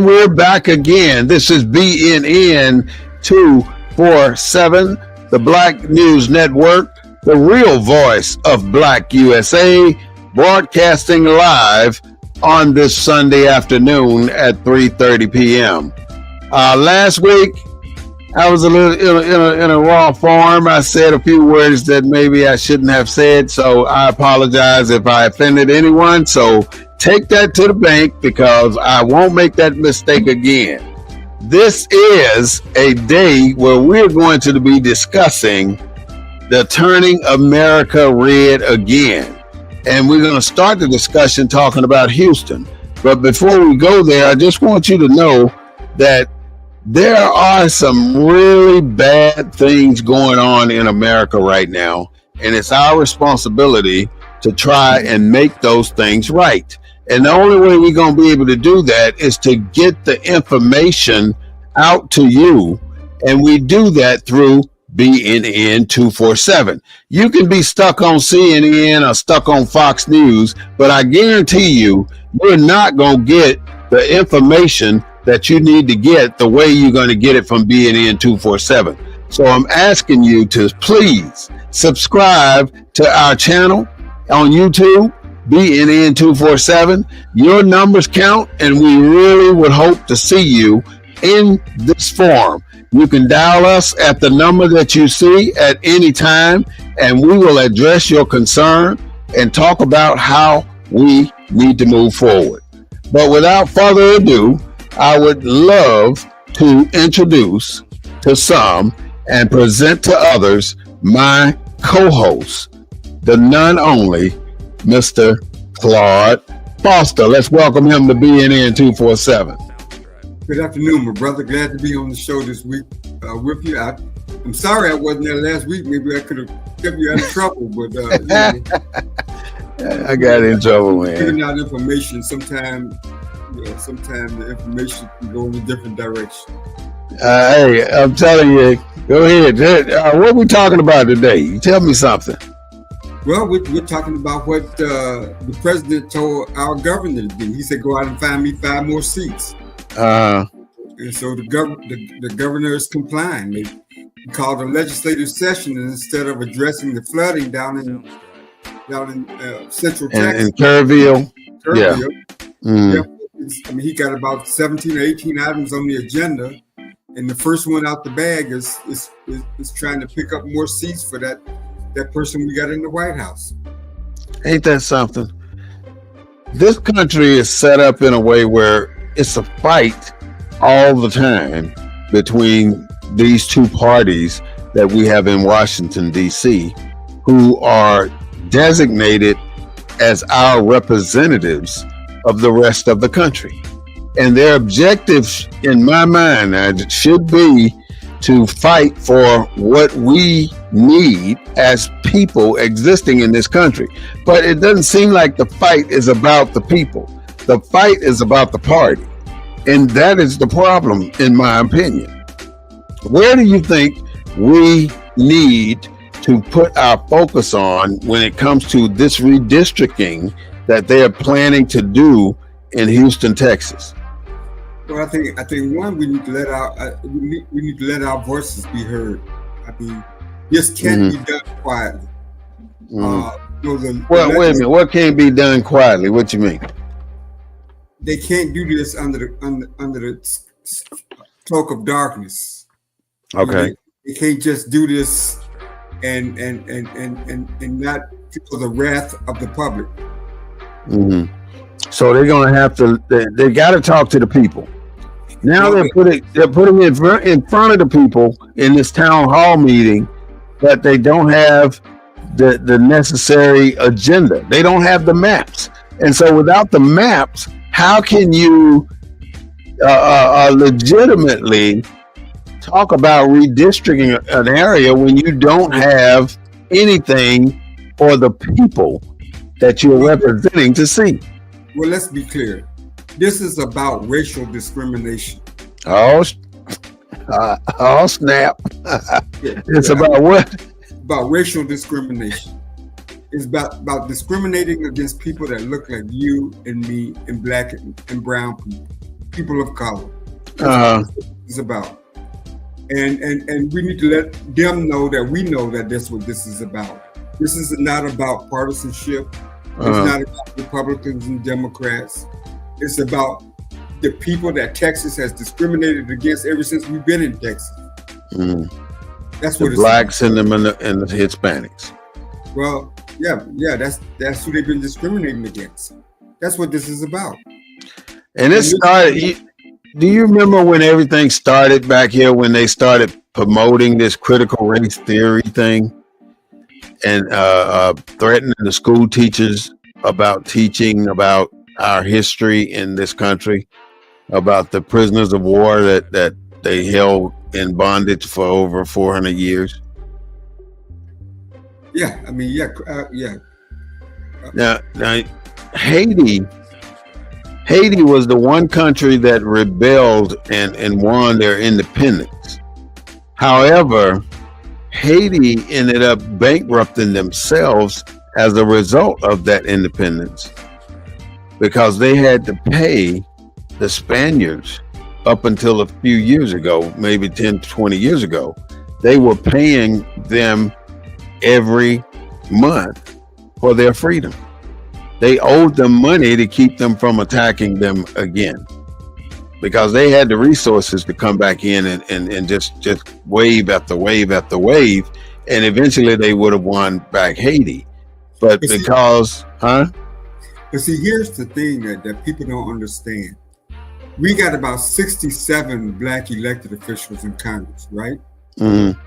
And we're back again. This is BNN 247, the Black News Network, the real voice of Black USA, broadcasting live on this Sunday afternoon at 3:30 p.m. Last week, I was a little in a raw form. I said a few words that maybe I shouldn't have said, so I apologize if I offended anyone. So take that to the bank because I won't make that mistake again. This is a day where we're going to be discussing the Turning America Red again. And we're going to start the discussion talking about Houston. But before we go there, I just want you to know that there are some really bad things going on in America right now, and it's our responsibility to try and make those things right. And the only way we're going to be able to do that is to get the information out to you, and we do that through BNN 247. You can be stuck on CNN or stuck on Fox News, but I guarantee you, you're not going to get the information that you need to get the way you're going to get it from BNN 247. So I'm asking you to please subscribe to our channel on YouTube, BNN 247. Your numbers count, and we really would hope to see you in this forum. You can dial us at the number that you see at any time, and we will address your concern and talk about how we need to move forward. But without further ado, I would love to introduce to some and present to others my co-host, the none only Mr. Claude Foster. Let's welcome him to BNN 247. Good afternoon, my brother. Glad to be on the show this week with you. I'm sorry I wasn't there last week. Maybe I could have kept you out of trouble, but I got in trouble, man. Giving out information sometimes the information can go in a different direction. Hey, I'm telling you, go ahead. What are we talking about today? Tell me something. Well, we're talking about what the president told our governor to do. He said, go out and find me 5 more seats. And so the governor is complying. They called a legislative session, and instead of addressing the flooding down in Central Texas. In Kerrville. Yeah. Yeah. I mean, he got about 17 or 18 items on the agenda, and the first one out the bag is trying to pick up more seats for that person we got in the White House. Ain't that something? This country is set up in a way where it's a fight all the time between these two parties that we have in Washington, D.C., who are designated as our representatives of the rest of the country. And their objective, in my mind, should be to fight for what we need as people existing in this country. But it doesn't seem like the fight is about the people. The fight is about the party. And that is the problem, in my opinion. Where do you think we need to put our focus on when it comes to this redistricting that they are planning to do in Houston, Texas? Well, I think one, we need to let our voices be heard. I mean, this can't be done quietly. Well, wait a minute. What can't be done quietly? What you mean? They can't do this under the cloak of darkness. Okay. They can't just do this and not feel the wrath of the public. Mm-hmm. So they're going to have to. They got to talk to the people. Now they're putting in front of the people in this town hall meeting that they don't have the necessary agenda. They don't have the maps, and so without the maps, how can you legitimately talk about redistricting an area when you don't have anything for the people that you're representing to see? Well, let's be clear. This is about racial discrimination. Oh snap. It's about what? About racial discrimination. It's about discriminating against people that look like you and me and black and brown people. people of color. That's what it's about. And we need to let them know that we know that that's what this is about. This is not about partisanship. It's not about Republicans and Democrats. It's about the people that Texas has discriminated against ever since we've been in Texas. That's what the blacks and the Hispanics. Well, yeah, that's who they've been discriminating against. That's what this is about. And it started. Do you remember when everything started back here, when they started promoting this critical race theory thing and threatening the school teachers about teaching about our history in this country, about the prisoners of war that they held in bondage for over 400 years? Yeah, I mean, yeah. Now, Haiti was the one country that rebelled and won their independence. However, Haiti ended up bankrupting themselves as a result of that independence, because they had to pay the Spaniards up until a few years ago, maybe 10, 20 years ago. They were paying them every month for their freedom. They owed them money to keep them from attacking them again, because they had the resources to come back in and just wave after wave after wave, and eventually they would have won back Haiti. But because, But see, here's the thing that people don't understand. We got about 67 black elected officials in Congress, right? Mm-hmm.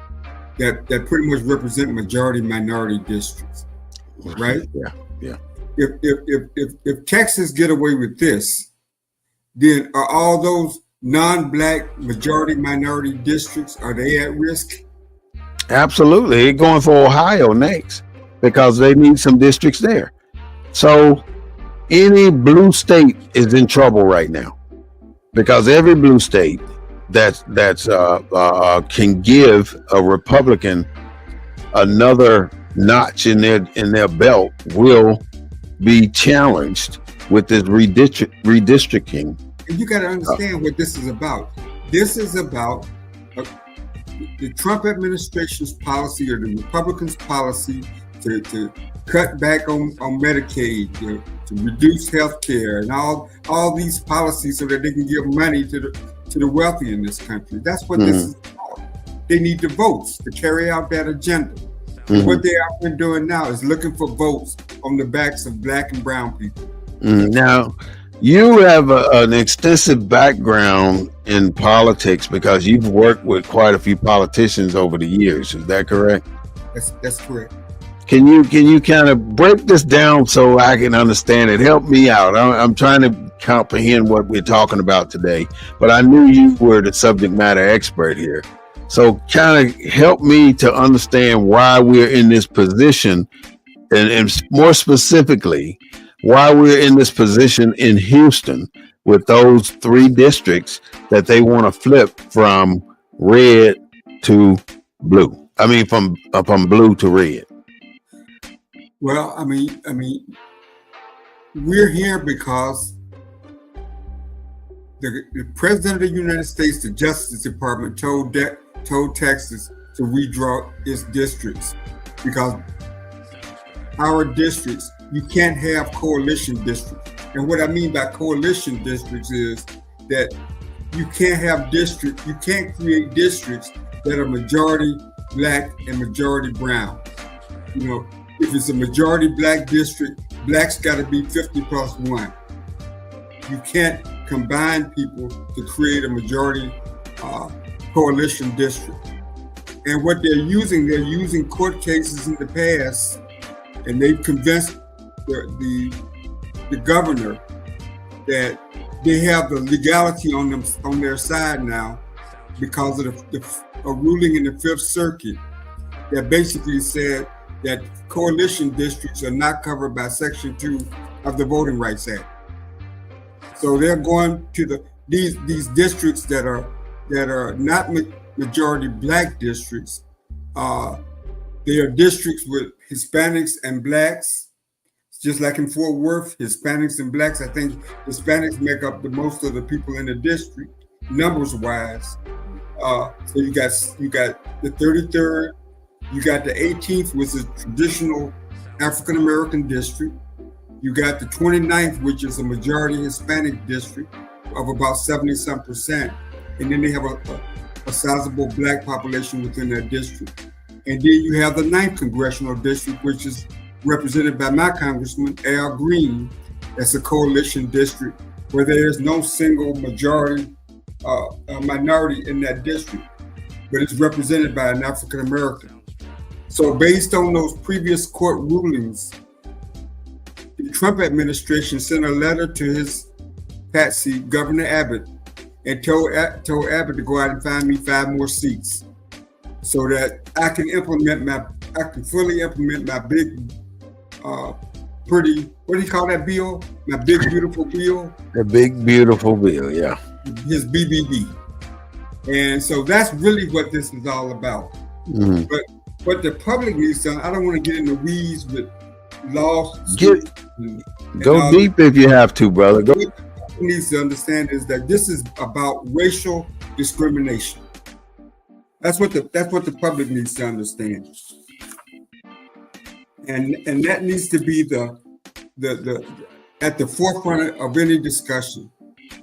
That pretty much represent majority minority districts, right? Yeah. If Texas get away with this, then are all those non-black majority minority districts, are they at risk? Absolutely. They're going for Ohio next because they need some districts there. So any blue state is in trouble right now, because every blue state that's can give a Republican another notch in their belt will be challenged with this redistricting. And you got to understand what this is about. This is about the Trump administration's policy, or the Republicans' policy to cut back on Medicaid, to reduce health care, and all these policies so that they can give money to the wealthy in this country. That's what this is about. They need the votes to carry out that agenda. What they have been doing now is looking for votes on the backs of black and brown people. Now, you have an extensive background in politics because you've worked with quite a few politicians over the years. Is that correct? That's correct. Can you kind of break this down so I can understand it? Help me out. I'm trying to comprehend what we're talking about today, but I knew you were the subject matter expert here. So kind of help me to understand why we're in this position, and more specifically, why we're in this position in Houston with those 3 districts that they want to flip from red to blue. I mean, from blue to red. Well, I mean, we're here because the President of the United States, the Justice Department, told Texas to redraw its districts, because our districts, you can't have coalition districts. And what I mean by coalition districts is that you can't create districts that are majority black and majority brown. You know, if it's a majority black district, blacks got to be 50+1. You can't combine people to create a majority coalition district. And what they're using court cases in the past, and they've convinced the governor that they have the legality on their side now, because of a ruling in the 5th Circuit that basically said that coalition districts are not covered by Section 2 of the Voting Rights Act. So they're going to these districts that are not majority black districts. They are districts with Hispanics and blacks. Just like in Fort Worth, Hispanics and blacks, I think Hispanics make up the most of the people in the district, numbers wise. So you got the 33rd, you got the 18th, which is a traditional African American district. You got the 29th, which is a majority Hispanic district of about 70-some%. And then they have a sizable black population within that district. And then you have the 9th congressional district, which is represented by my Congressman, Al Green. That's a coalition district where there is no single majority minority in that district, but it's represented by an African American. So based on those previous court rulings, the Trump administration sent a letter to his patsy, Governor Abbott, and told Abbott to go out and find me 5 more seats so that I can fully implement my big, pretty, what do you call that bill? My big, beautiful bill? The big, beautiful bill, yeah. His BBB. And so that's really what this is all about. Mm-hmm. But what the public needs to, I don't want to get in the weeds with laws. Go deep if you have to, brother. Go. What the public needs to understand is that this is about racial discrimination. That's what the public needs to understand. And that needs to be the at the forefront of any discussion.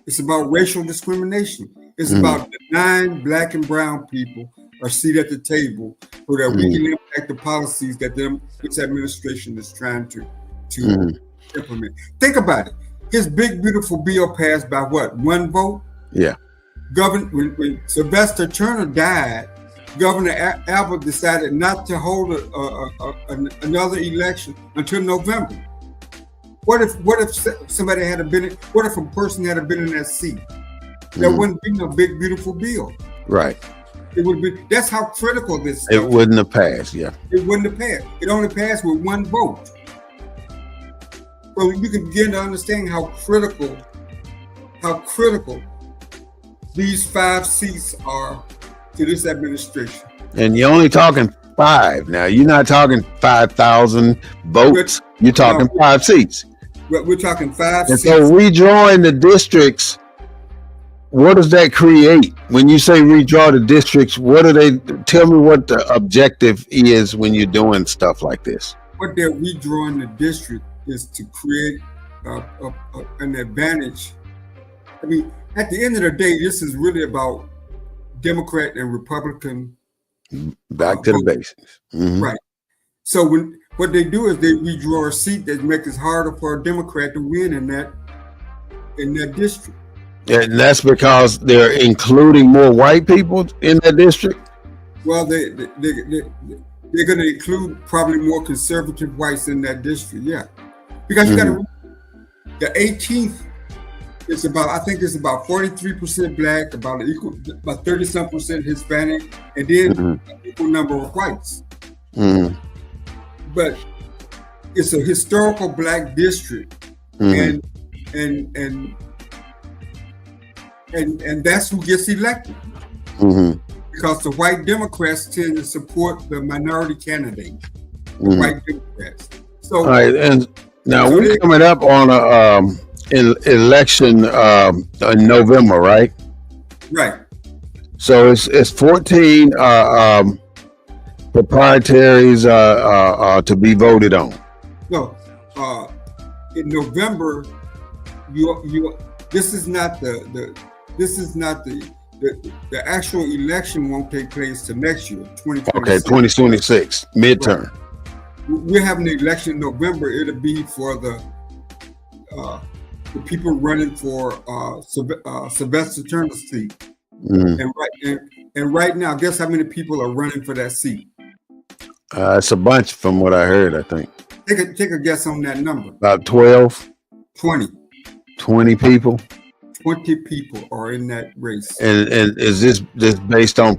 It's about racial discrimination. It's about denying black and brown people a seat at the table so that we can impact the policies that this administration is trying to implement. Think about it. His big, beautiful bill passed by what? 1 vote? Yeah. When Sylvester Turner died, Governor Abbott decided not to hold another election until November. What if somebody had been? What if a person had been in that seat? There wouldn't be no big, beautiful bill. Right. It would be. That's how critical this. It wouldn't have passed. Yeah. It wouldn't have passed. It only passed with 1 vote. So you can begin to understand how critical these 5 seats are to this administration. And you're only talking 5 now. You're not talking 5,000 votes. You're talking 5 seats. We're talking 5 and seats. So redrawing the districts, what does that create? When you say redraw the districts, what do they? Tell me what the objective is when you're doing stuff like this. What they're redrawing the district is to create an advantage. I mean, at the end of the day, this is really about Democrat and Republican. Back to the basics. Right. So what they do is they redraw a seat that makes it harder for a Democrat to win in that district. And that's because they're including more white people in that district? Well, they're going to include probably more conservative whites in that district, yeah. Because you got to, the 18th is about 43% black, about 30-some% Hispanic, and then an equal number of whites. But it's a historical black district, and that's who gets elected. Because the white Democrats tend to support the minority candidate, the white Democrats. So, all right, and now we're coming up on a election in November, right? Right. So it's 14 proprietaries to be voted on. No, in November, this is not the actual election won't take place till next year, 2026. Okay, 2026 midterm. Right. We're having the election in November. It'll be for the people running for Sylvester Turner's seat. And right now, guess how many people are running for that seat? It's a bunch from what I heard, I think. Take a guess on that number. About 12? 20. 20 people? 20 people are in that race. And is this based on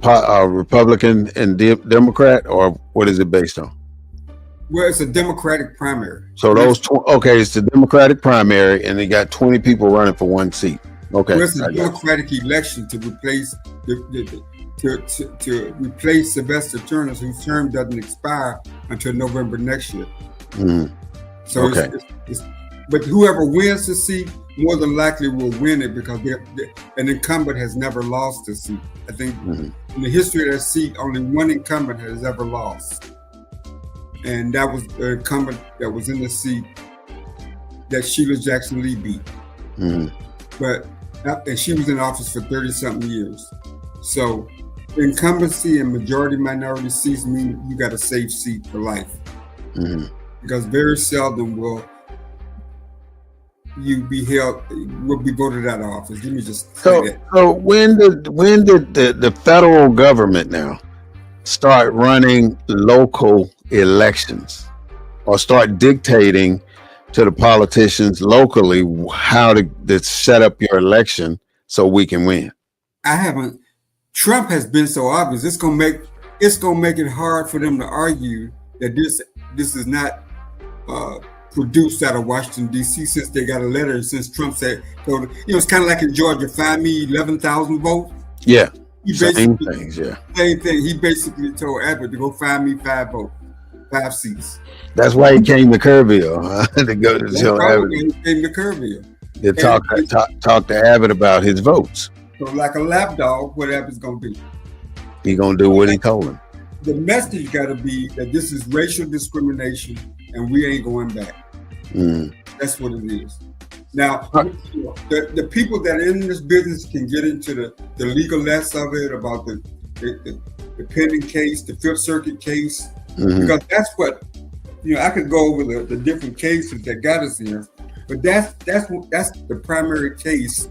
Republican and Democrat, or what is it based on? Well, it's a Democratic primary. So those, it's the Democratic primary, and they got 20 people running for 1 seat. Okay. Well, it's a Democratic election to replace to replace Sylvester Turner, whose term doesn't expire until November next year. So okay. But whoever wins the seat more than likely will win it because an incumbent has never lost a seat. I think in the history of that seat, only one incumbent has ever lost. And that was the incumbent that was in the seat that Sheila Jackson Lee beat. And she was in office for 30-something years. So incumbency and majority minority seats mean you got a safe seat for life. Because very seldom will you be voted out of office. Let me just say that. So when did the federal government now start running local elections or start dictating to the politicians locally how to set up your election so we can win? Trump has been so obvious. It's gonna make it hard for them to argue that this is not produced out of Washington, D.C. since they got a letter since Trump said, it's kind of like in Georgia, find me 11,000 votes. Yeah, same things, yeah. Same thing. He basically told Abbott to go find me 5 seats. That's why he came to Kerrville, to go to tell Abbott. He came to Kerrville. To talk to Abbott about his votes. So like a lapdog, what Abbott's going to do? He going to do what he told him. The message got to be that this is racial discrimination and we ain't going back. That's what it is. Now, the people that are in this business can get into the legalness of it, about the pending case, the Fifth Circuit case, because that's what, I could go over the different cases that got us here, but that's the primary case,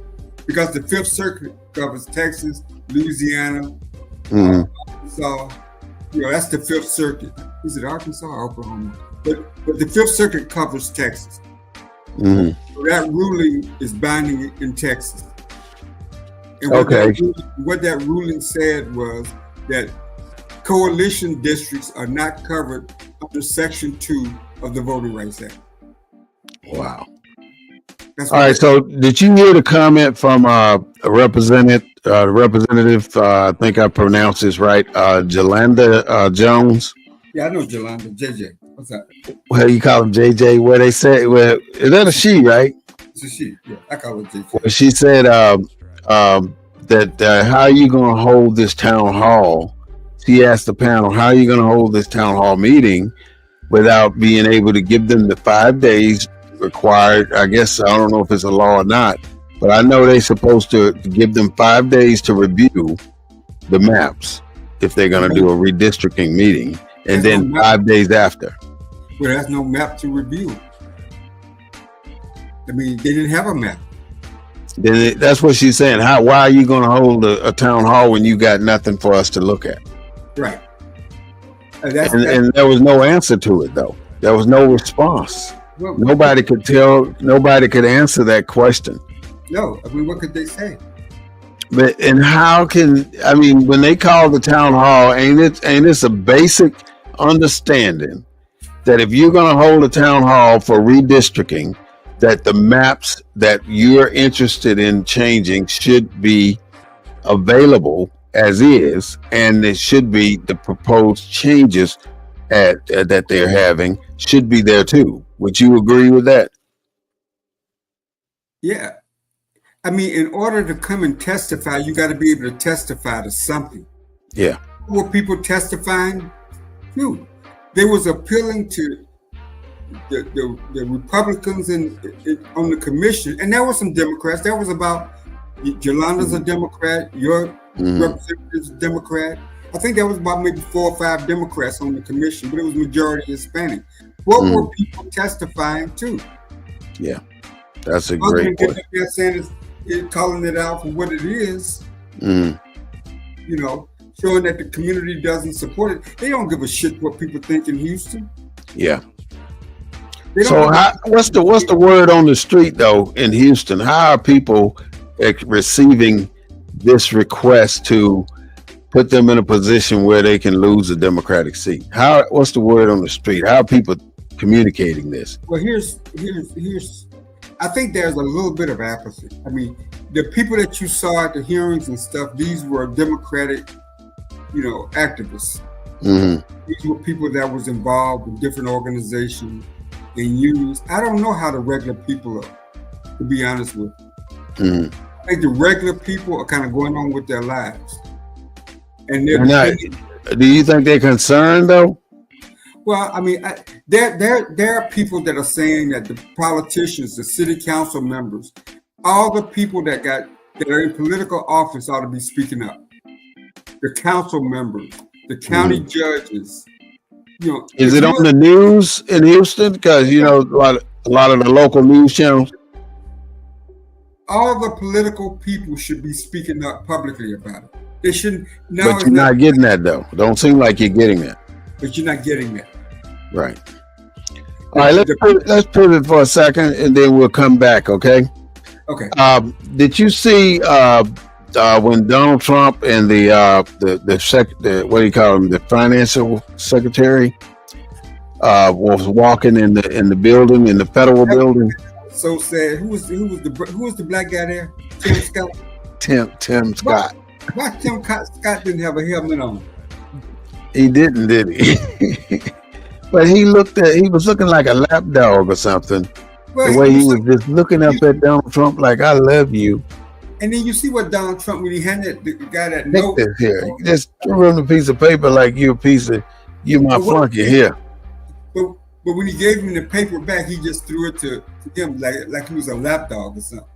because the Fifth Circuit covers Texas, Louisiana, Arkansas. That's the Fifth Circuit. Is it Arkansas or Oklahoma? But the Fifth Circuit covers Texas. So that ruling is binding in Texas. And what that ruling said was that coalition districts are not covered under Section 2 of the Voting Rights Act. Wow. All right. So did you hear the comment from a representative, I think I pronounced this right, Jolanda Jones? Yeah, I know Jolanda. JJ. What's that? Well, you call him JJ. Where they say, is that a she, right? It's a she. Yeah, I call her JJ. Well, she said that how are you going to hold this town hall? She asked the panel, how are you going to hold this town hall meeting without being able to give them the 5 days required? I guess, I don't know if it's a law or not, but I know they're supposed to give them 5 days to review the maps if they're going to do a redistricting meeting, and then 5 days after. Well, there's no map to review. I mean, they didn't have a map. Then that's what she's saying. Why are you going to hold a town hall when you got nothing for us to look at? Right. And there was no answer to it, though. There was no response. Well, nobody could answer that question. No, I mean, what could they say? But when they call the town hall, ain't it a basic understanding that if you're going to hold a town hall for redistricting, that the maps that you're interested in changing should be available as is, and it should be the proposed changes that they're having should be there too. Would you agree with that? Yeah. I mean, in order to come and testify, you got to be able to testify to something. Yeah. Were people testifying? No. They was appealing to the Republicans on the commission, and there were some Democrats. That was about Jolanda's a Democrat, your representative's a Democrat. I think there was about maybe 4 or 5 Democrats on the commission, but it was majority Hispanic. What were people testifying to? Yeah, that's a great point. They're saying calling it out for what it is. Showing that the community doesn't support it. They don't give a shit what people think in Houston. Yeah. So what's the word on the street though in Houston? How are people receiving this request to put them in a position where they can lose a Democratic seat? What's the word on the street? How are people communicating this? Well, here's I think there's a little bit of apathy. I mean, the people that you saw at the hearings and stuff, these were Democratic, activists. These were people that was involved in different organizations and used. I don't know how the regular people are, to be honest with you. I think the regular people are kind of going on with their lives. And do you think they're concerned though? Well, I mean, there are people that are saying that the politicians, the city council members, all the people that are in political office ought to be speaking up. The council members, the county judges. Is it on the news in Houston? Because a lot of the local news channels. All the political people should be speaking up publicly about it. They shouldn't. No, but you're not getting that though. Don't seem like you're getting that. But you're not getting that. Right. All right. Let's pivot for a second, and then we'll come back. Okay. Okay. Did you see when Donald Trump and the what do you call him, the financial secretary, was walking in the building, in the federal building? So sad. Who was the black guy there? Tim Scott. Tim Scott. Why Tim Scott didn't have a helmet on? He didn't, did he? But he was looking like a lapdog or something. Well, the way he was just looking up at Donald Trump like, I love you. And then you see what Donald Trump, when he handed the guy that note. Here. He just threw him a piece of paper like you my flunky here. But when he gave him the paper back, he just threw it to him like he was a lapdog or something.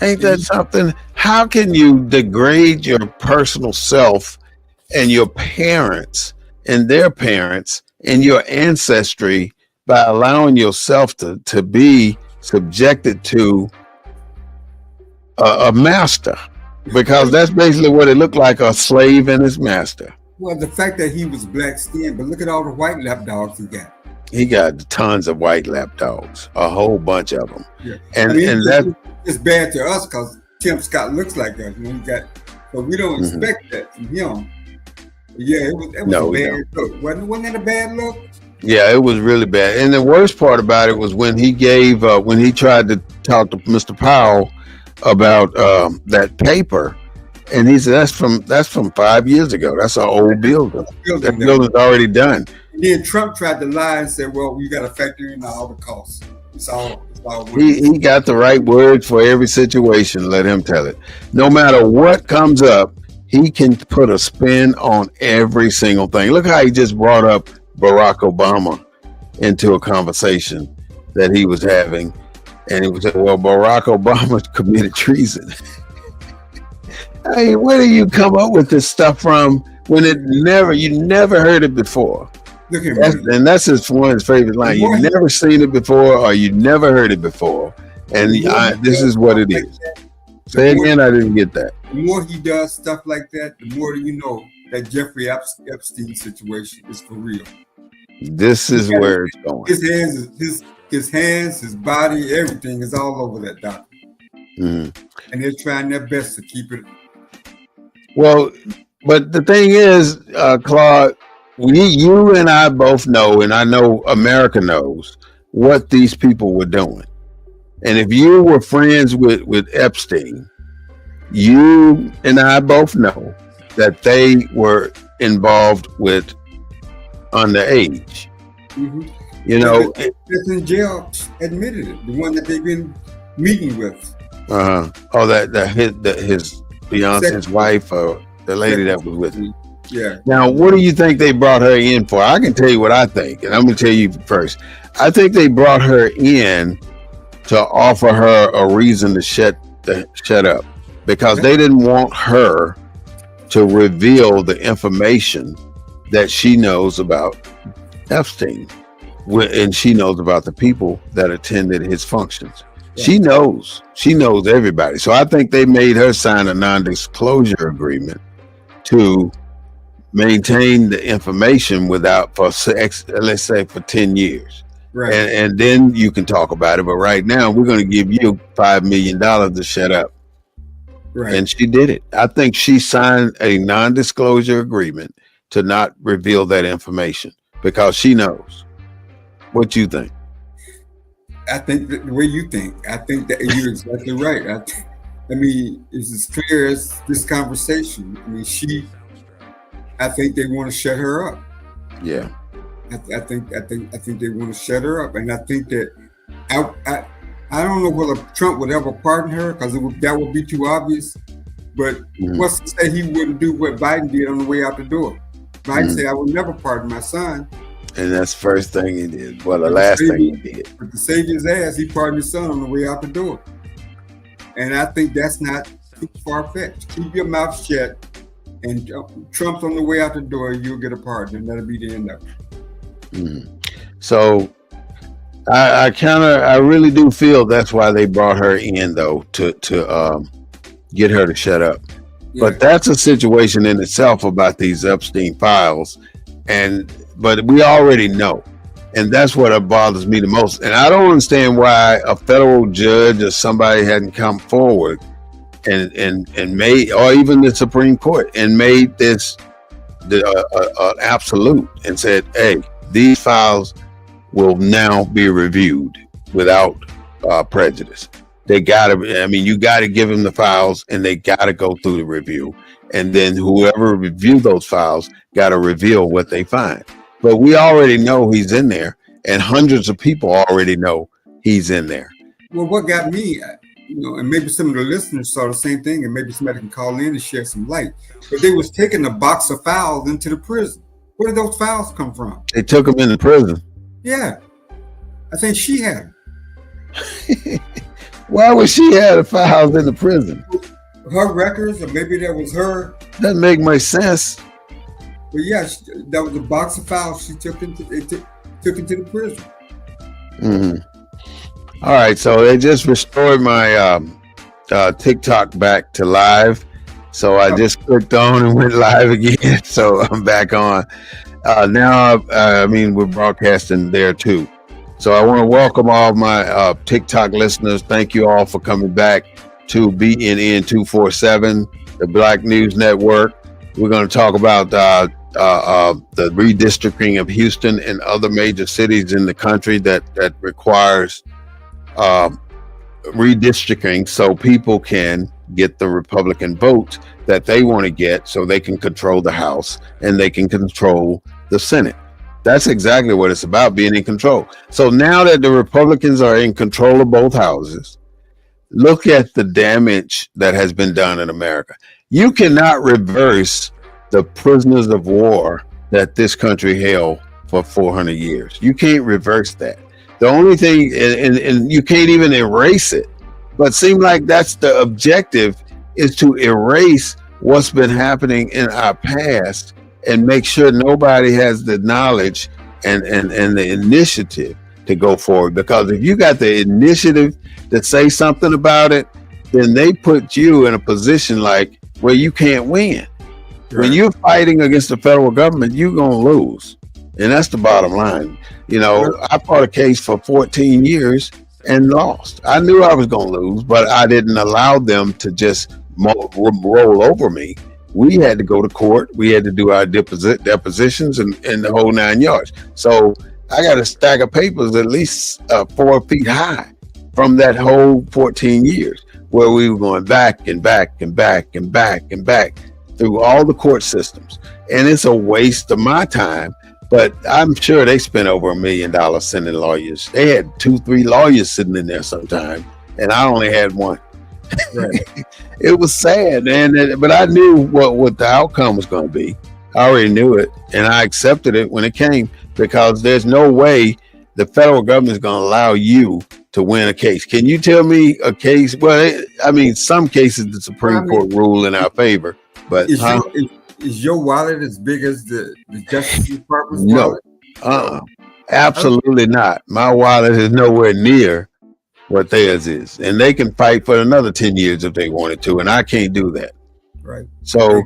Ain't that something? How can you degrade your personal self and your parents and their parents and your ancestry by allowing yourself to be subjected to a master? Because that's basically what it looked like, a slave and his master. Well, the fact that he was black skinned, but look at all the white lapdogs he got. He got tons of white lapdogs, a whole bunch of them. Yeah. And it's bad to us because Tim Scott looks like us. But we don't expect that from him. Yeah, it was a bad look. Wasn't that a bad look? Yeah, it was really bad. And the worst part about it was when he tried to talk to Mr. Powell about that paper, and he said that's from 5 years ago. That's an old building. That building's already done. And then Trump tried to lie and said, "Well, you got to factor in all the costs." It's all. He got the right words for every situation. Let him tell it. No matter what comes up, he can put a spin on every single thing. Look how he just brought up Barack Obama into a conversation that he was having. And he was saying, well, Barack Obama committed treason. Hey, where do you come up with this stuff from when you never heard it before? Look at me. And that's one of his favorite lines. You've never seen it before, or you never heard it before. And this is what it is. Say again, I didn't get that. The more he does stuff like that, the more you know that Jeffrey Epstein situation is for real. This is where it's going. His hands, his body, everything is all over that document. And they're trying their best to keep it. Well, but the thing is, Claude, you and I both know, and I know America knows, what these people were doing. And if you were friends with Epstein, you and I both know that they were involved with underage. That's in jail admitted it. The one that they've been meeting with. Oh, his fiance's wife, or the lady that was with him. Yeah. Now, what do you think they brought her in for? I can tell you what I think, and I'm going to tell you first. I think they brought her in to offer her a reason to shut up, because they didn't want her to reveal the information that she knows about Epstein, and she knows about the people that attended his functions. Yeah. She knows everybody. So I think they made her sign a non-disclosure agreement to maintain the information let's say for 10 years. Right. And then you can talk about it. But right now we're going to give you $5 million to shut up. Right. And she did it. I think she signed a non-disclosure agreement to not reveal that information because she knows. What you think? I think the way you think. I think that you're exactly right. I mean, it's as clear as this conversation. I mean, I think they want to shut her up. Yeah. I think they want to shut her up, and I think that I don't know whether Trump would ever pardon her because that would be too obvious. But what's to say he wouldn't do what Biden did on the way out the door? Biden said, "I will never pardon my son," and that's the first thing he did. Well, the last thing he did. But to save his ass, he pardoned his son on the way out the door, and I think that's not too far fetched. Keep your mouth shut, and Trump's on the way out the door. You'll get a pardon, and that'll be the end of it. So I really do feel that's why they brought her in, though, to get her to shut up. Yeah. But that's a situation in itself about these Epstein files, but we already know, and that's what bothers me the most. And I don't understand why a federal judge or somebody hadn't come forward and made, or even the Supreme Court, and made this absolute and said, "Hey, these files will now be reviewed without prejudice." They you gotta give them the files, and they gotta go through the review. And then whoever reviewed those files gotta reveal what they find. But we already know he's in there, and hundreds of people already know he's in there. Well, what got me, and maybe some of the listeners saw the same thing, and maybe somebody can call in and share some light, but they was taking a box of files into the prison. Where did those files come from? They took them into prison. Yeah. I think she had them. Why would she have the files in the prison? Her records, or maybe that was her. Doesn't make much sense. But yeah, that was a box of files she took into the prison. All right, so they just restored my TikTok back to live. So I just clicked on and went live again. So I'm back on. Now, we're broadcasting there too. So I want to welcome all my TikTok listeners. Thank you all for coming back to BNN 247, the Black News Network. We're going to talk about the redistricting of Houston and other major cities in the country that requires redistricting so people can get the Republican votes that they want to get, so they can control the House and they can control the Senate. That's exactly what it's about, being in control. So now that the Republicans are in control of both houses, look at the damage that has been done in America. You cannot reverse the prisoners of war that this country held for 400 years. You can't reverse that. The only thing, and you can't even erase it, but seem like that's the objective, is to erase what's been happening in our past and make sure nobody has the knowledge and the initiative to go forward. Because if you got the initiative to say something about it, then they put you in a position like where you can't win. Right. When you're fighting against the federal government, you're going to lose. And that's the bottom line. I fought a case for 14 years and lost. I knew I was going to lose, but I didn't allow them to just roll over me. We had to go to court. We had to do our depositions and the whole 9 yards. So I got a stack of papers at least 4 feet high from that whole 14 years where we were going back and back and back and back and back through all the court systems. And it's a waste of my time, but I'm sure they spent over $1 million sending lawyers. They had 2-3 lawyers sitting in there sometime, and I only had one. Right. It was sad, man. But I knew what the outcome was going to be. I already knew it, and I accepted it when it came, because there's no way the federal government is going to allow you to win a case. Can you tell me a case? Well, some cases the Supreme Court ruled in our favor, but is your wallet as big as the Justice Department's wallet? No, absolutely not. My wallet is nowhere near what theirs is, and they can fight for another 10 years if they wanted to, and I can't do that. Right. So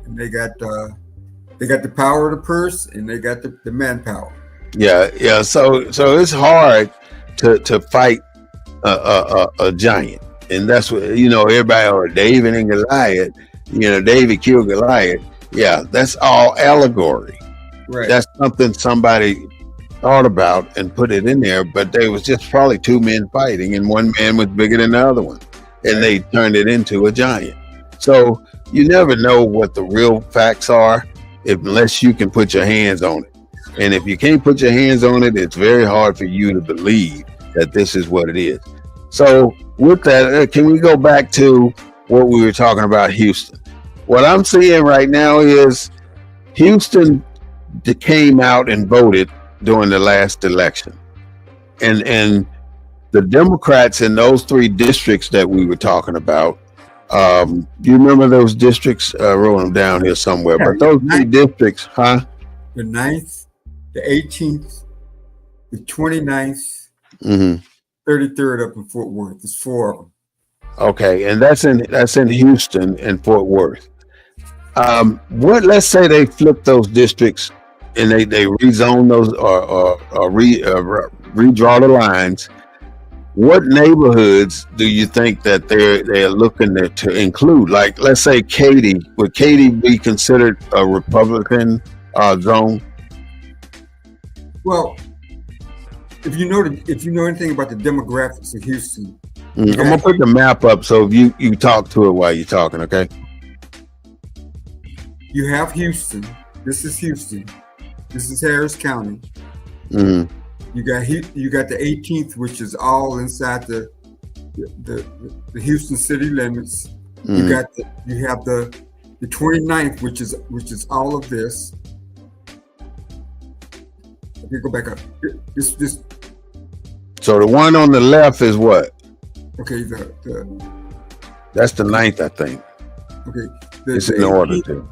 they got the power of the purse, and they got the manpower. Yeah. So it's hard to fight a giant, and that's what everybody, or David and Goliath. David killed Goliath. Yeah, that's all allegory. Right. That's something somebody thought about and put it in there, but there was just probably 2 men fighting, and one man was bigger than the other one, and they turned it into a giant. So you never know what the real facts are unless you can put your hands on it. And if you can't put your hands on it, it's very hard for you to believe that this is what it is. So with that, can we go back to what we were talking about, Houston? What I'm seeing right now is Houston came out and voted during the last election. And the Democrats in those 3 districts that we were talking about, do you remember those districts? I wrote them down here somewhere, but those 3 districts, huh? The 9th, the 18th, the 29th, 33rd up in Fort Worth. There's 4 of them. Okay, and that's in Houston and Fort Worth. Let's say they flip those districts and they rezone those or redraw the lines. What neighborhoods do you think that they're looking to include? Like, let's say Katy. Would Katy be considered a Republican zone? Well, if you know anything about the demographics of Houston, I'm gonna put the map up so you talk to it while you're talking, okay? You have Houston. This is Houston. This is Harris County. You got the 18th, which is all inside the Houston city limits. You have the 29th, which is all of this. Okay, go back up. This. So the one on the left is what? Okay, that's the 9th, I think. Okay, it's in order too.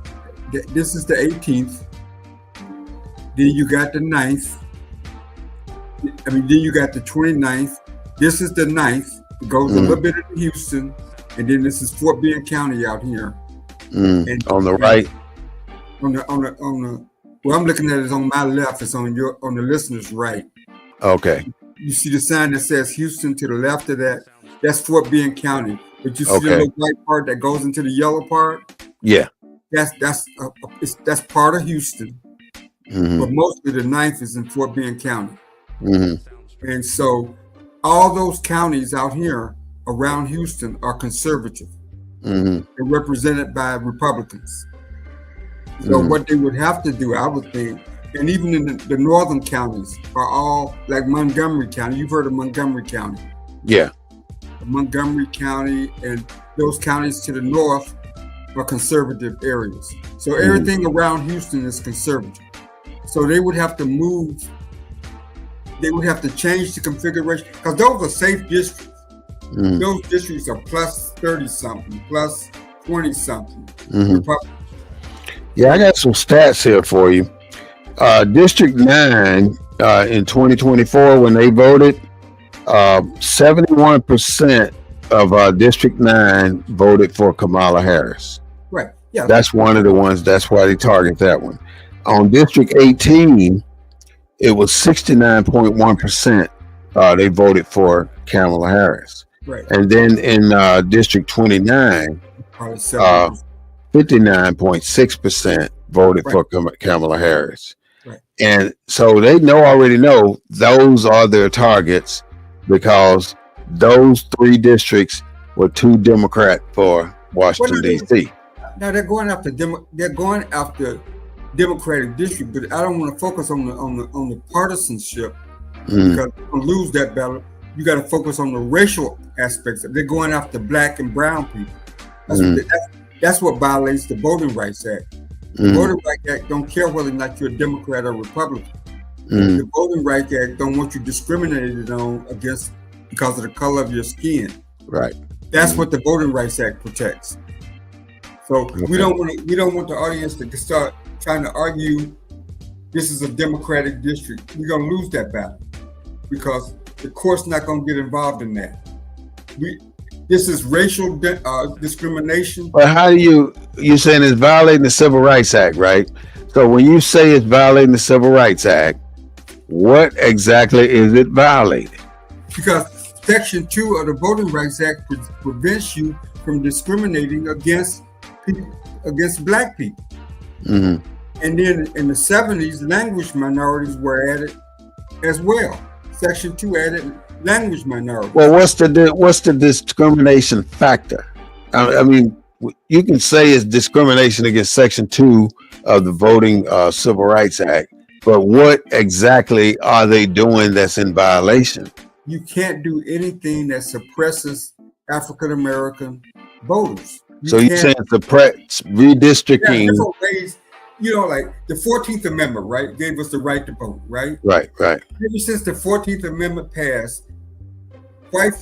This is the 18th. Then you got the 9th. Then you got the 29th. This is the 9th. It goes a little bit into Houston, and then this is Fort Bend County out here. And on the right. On the well, I'm looking at it on my left. It's on the listener's right. Okay. You see the sign that says Houston to the left of that? That's Fort Bend County. But you see the little white part that goes into the yellow part? Yeah. That's part of Houston. But mostly the 9th is in Fort Bend County. And so all those counties out here around Houston are conservative. They're represented by Republicans. So what they would have to do, I would think, and even in the northern counties are all like Montgomery County. You've heard of Montgomery County. Yeah. Montgomery County and those counties to the north are conservative areas. So everything around Houston is conservative. So they would have to move. They would have to change the configuration because those are safe districts. Those districts are plus 30-something, plus 20-something. Yeah, I got some stats here for you. District 9 in 2024, when they voted, 71% of District 9 voted for Kamala Harris. Right. Yeah. That's one of the ones. That's why they target that one. On District 18, it was 69.1%. They voted for Kamala Harris. Right. And then in District 29, 59.6% voted for Kamala Harris. Right. And so they already know those are their targets because those 3 districts were too Democrat for Washington, D.C. Now they're going after Democratic district, but I don't want to focus on the partisanship because to lose that battle, you got to focus on the racial aspects. They're going after black and brown people. That's what violates the Voting Rights Act. The Voting Rights Act don't care whether or not you're a Democrat or Republican. The Voting Rights Act don't want you discriminated on against because of the color of your skin. Right. That's what the Voting Rights Act protects. So we don't want the audience to start trying to argue this is a Democratic district. We're gonna lose that battle because the court's not gonna get involved in that. This is racial discrimination. But how do you're saying it's violating the Civil Rights Act, right? So when you say it's violating the Civil Rights Act, what exactly is it violating? Because Section 2 of the Voting Rights Act prevents you from discriminating against black people. And then in the 70s, language minorities were added as well. Section 2 added language minorities. Well, what's the discrimination factor? I mean, you can say it's discrimination against Section 2 of the Voting Civil Rights Act, But what exactly are they doing that's in violation? You can't do anything that suppresses African American voters. So you're saying suppress redistricting? Yeah, different ways. Like the 14th Amendment, right, gave us the right to vote, right? Right. Ever since the 14th Amendment passed, white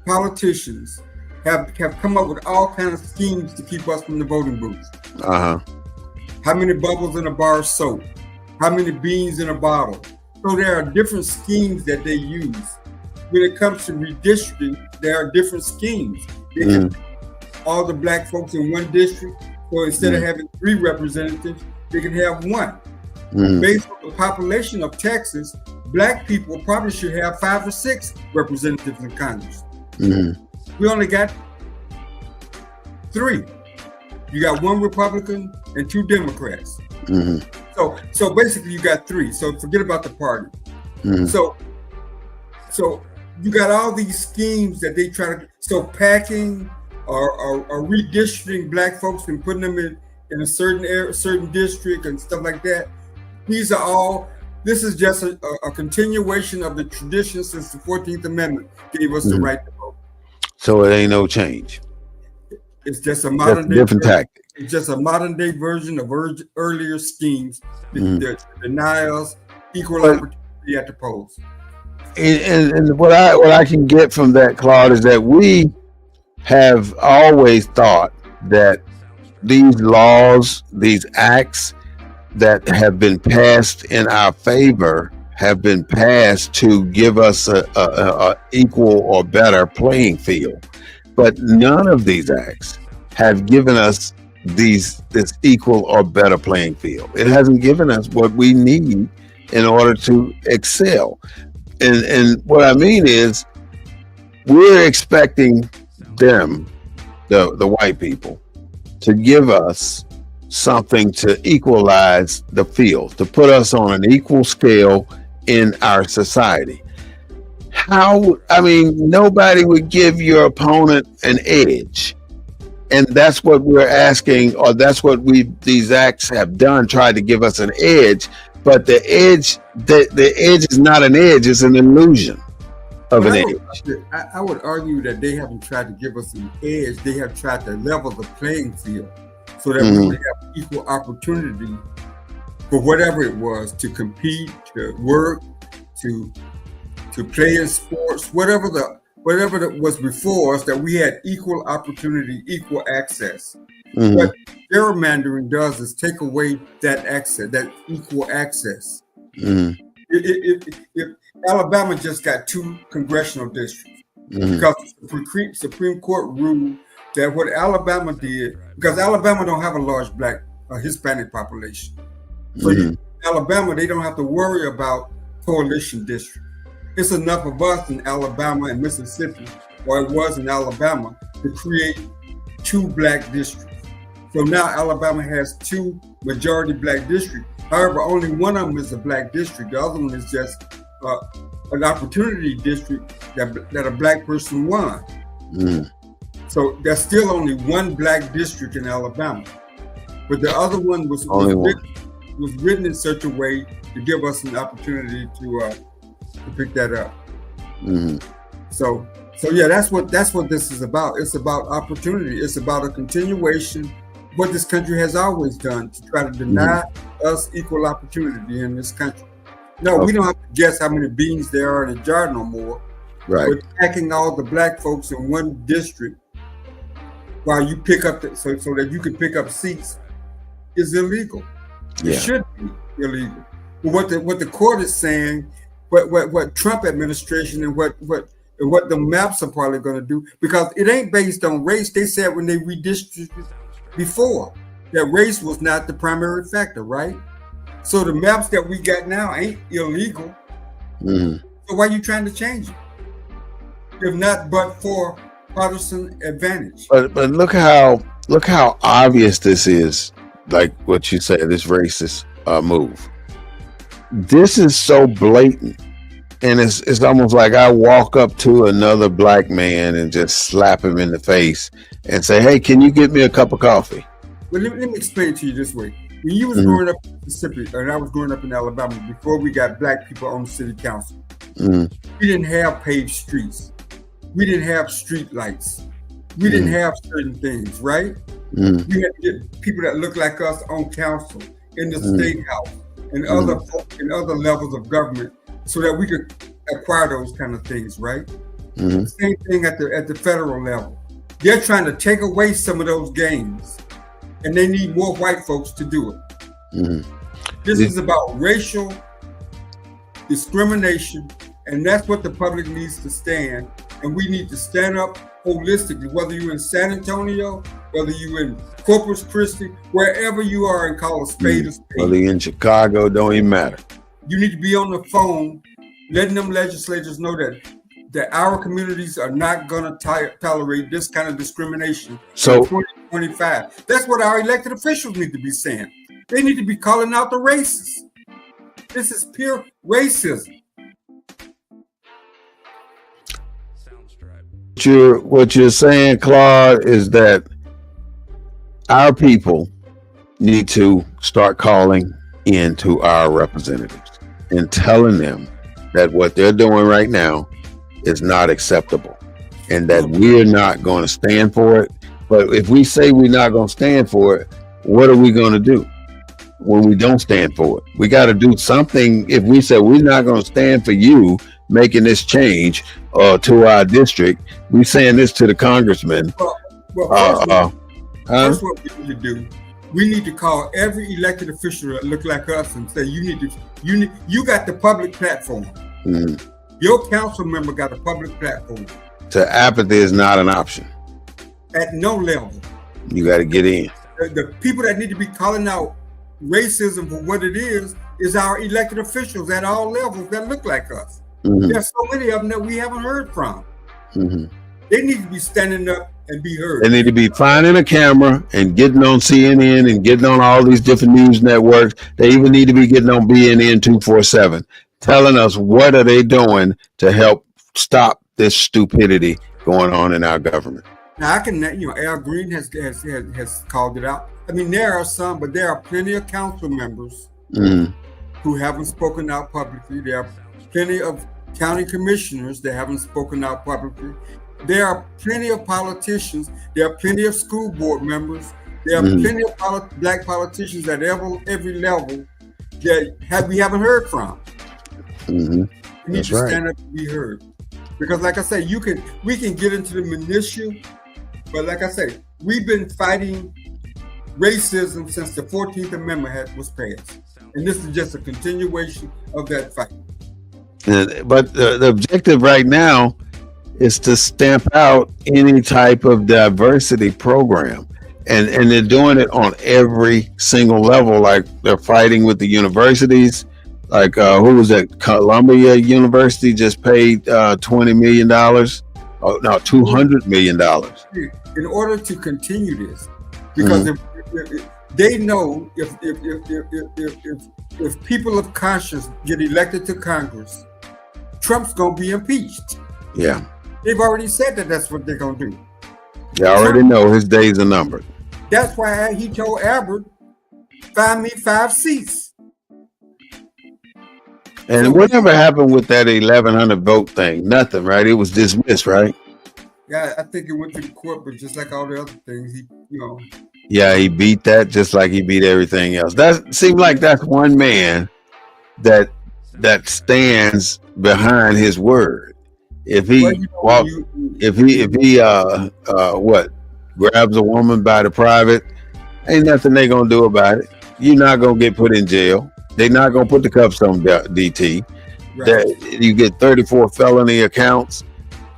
politicians have come up with all kinds of schemes to keep us from the voting booth. How many bubbles in a bar of soap? How many beans in a bottle? So there are different schemes that they use. When it comes to redistricting, there are different schemes. They can all the black folks in one district, so instead of having 3 representatives, they can have 1. Based on the population of Texas, black people probably should have 5 or 6 representatives in Congress. We only got 3. You got 1 Republican and 2 Democrats. So basically you got 3. So forget about the party. So you got all these schemes that they try to, so packing or redistricting black folks and putting them in a certain district and stuff like that. This is just a continuation of the tradition since the 14th Amendment gave us the right to vote. So it ain't no change. It's just a modern day different tactic. It's just a modern day version of earlier schemes, the denials, equal opportunity at the polls. And what I can get from that, Claude, is that we have always thought that these laws, these acts that have been passed in our favor have been passed to give us a equal or better playing field. But none of these acts have given us this equal or better playing field. It hasn't given us what we need in order to excel. And what I mean is, we're expecting them, the white people, to give us something to equalize the field, to put us on an equal scale in our society. Nobody would give your opponent an edge. And that's what we're asking, or that's what these acts have done, tried to give us an edge. But the edge is not an edge, it's an illusion of an edge. I would argue that they haven't tried to give us an edge. They have tried to level the playing field so that we would have equal opportunity for whatever it was, to compete, to work, to play in sports, whatever that was before us, that we had equal opportunity, equal access. What gerrymandering does is take away that access, that equal access. If Alabama just got 2 congressional districts because the Supreme Court ruled that what Alabama did, because Alabama don't have a large black Hispanic population. So in Alabama, they don't have to worry about coalition districts. It's enough of us in Alabama and Mississippi, or it was in Alabama, to create 2 black districts. So now Alabama has 2 majority black districts. However, only one of them is a black district. The other one is just an opportunity district that a black person won. So there's still only 1 black district in Alabama. But the other one was written in such a way to give us an opportunity to pick that up. So yeah, that's what this is about. It's about opportunity. It's about a continuation of what this country has always done, to try to deny us equal opportunity in this country. No, we don't have to guess how many beans there are in a jar no more. Right. We're attacking all the black folks in one district while you pick up so that you can pick up seats is illegal. It should be illegal. But what the court is saying, what Trump administration and what the maps are probably going to do, because it ain't based on race. They said when they redistricted before that race was not the primary factor, right? So the maps that we got now ain't illegal. So why are you trying to change it? If not, but for partisan advantage. But look how obvious this is. Like what you say, this racist move. This is so blatant, and it's almost like I walk up to another black man and just slap him in the face and say, "Hey, can you get me a cup of coffee?" Well, let me explain it to you this way. When you was growing up in Mississippi, and I was growing up in Alabama, before we got black people on the city council, we didn't have paved streets. We didn't have street lights. We didn't have certain things, right? We had to get people that look like us on council, in the state house, and other levels of government, so that we could acquire those kind of things, right? Same thing at the federal level. They're trying to take away some of those gains, and they need more white folks to do it. This is about racial discrimination, and that's what the public needs to stand. And we need to stand up holistically, whether you're in San Antonio, whether you're in Corpus Christi, wherever you are, and call a spade a spade. Whether you're in Chicago, don't even matter. You need to be on the phone, letting them legislators know that our communities are not going to tolerate this kind of discrimination. So 2025. That's what our elected officials need to be saying. They need to be calling out the racists. This is pure racism. What you're saying, Claude, is that our people need to start calling into our representatives and telling them that what they're doing right now is not acceptable and that we're not going to stand for it. But if we say we're not going to stand for it, what are we going to do when we don't stand for it? We got to do something. If we say we're not going to stand for you making this change to our district, we saying this to the congressman. First what we need to do, we need to call every elected official that look like us and say, you got the public platform. Your council member got a public platform. So apathy is not an option. At no level. You got to get in. The people that need to be calling out racism for what it is our elected officials at all levels that look like us. There's so many of them that we haven't heard from. They need to be standing up and be heard. They need to be finding a camera and getting on CNN and getting on all these different news networks. They even need to be getting on BNN 247, telling us what are they doing to help stop this stupidity going on in our government. Now I can, Al Green has called it out. I mean, there are some, but there are plenty of council members who haven't spoken out publicly. There are plenty of county commissioners that haven't spoken out publicly. There are plenty of politicians. There are plenty of school board members. There are plenty of black politicians at every level that we haven't heard from. We need to stand up and be heard. Because like I say, we can get into the minutiae, but like I say, we've been fighting racism since the 14th Amendment was passed. And this is just a continuation of that fight. But the objective right now is to stamp out any type of diversity program. And they're doing it on every single level. Like they're fighting with the universities. Like who was that? Columbia University just paid $20 million. Oh no, $200 million. In order to continue this, because if they know if people of conscience get elected to Congress, Trump's gonna be impeached. Yeah. They've already said that that's what they're gonna do. They already know his days are numbered. That's why he told Albert, find me 5 seats. And so whatever happened with that 1,100 vote thing? Nothing, right? It was dismissed, right? Yeah, I think it went to the court, but just like all the other things, Yeah, he beat that just like he beat everything else. That seemed like that's one man that stands behind his word. If he grabs a woman by the private, ain't nothing they gonna do about it. You're not gonna get put in jail. They're not gonna put the cuffs on DT. Right. You get 34 felony accounts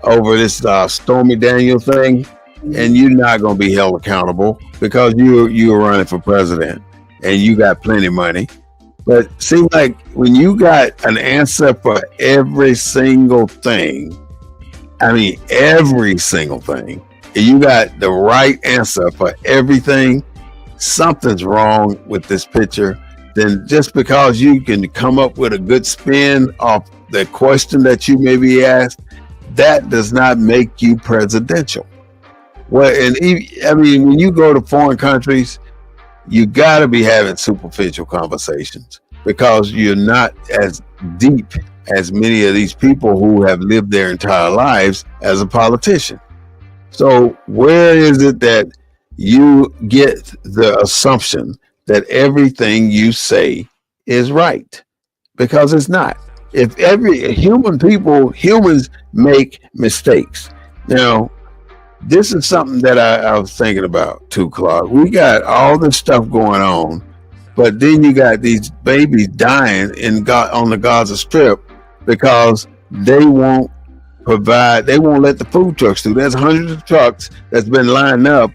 over this Stormy Daniels thing, and you're not gonna be held accountable because you're running for president and you got plenty of money. But seems like when you got an answer for every single thing, every single thing, and you got the right answer for everything, something's wrong with this picture. Then just because you can come up with a good spin off the question that you may be asked, that does not make you presidential. Well, when you go to foreign countries, you got to be having superficial conversations because you're not as deep as many of these people who have lived their entire lives as a politician. So where is it that you get the assumption that everything you say is right? Because it's not. If humans make mistakes. Now, this is something that I was thinking about too, Clark. We got all this stuff going on, but then you got these babies dying on the Gaza Strip because they won't let the food trucks through. There's hundreds of trucks that's been lined up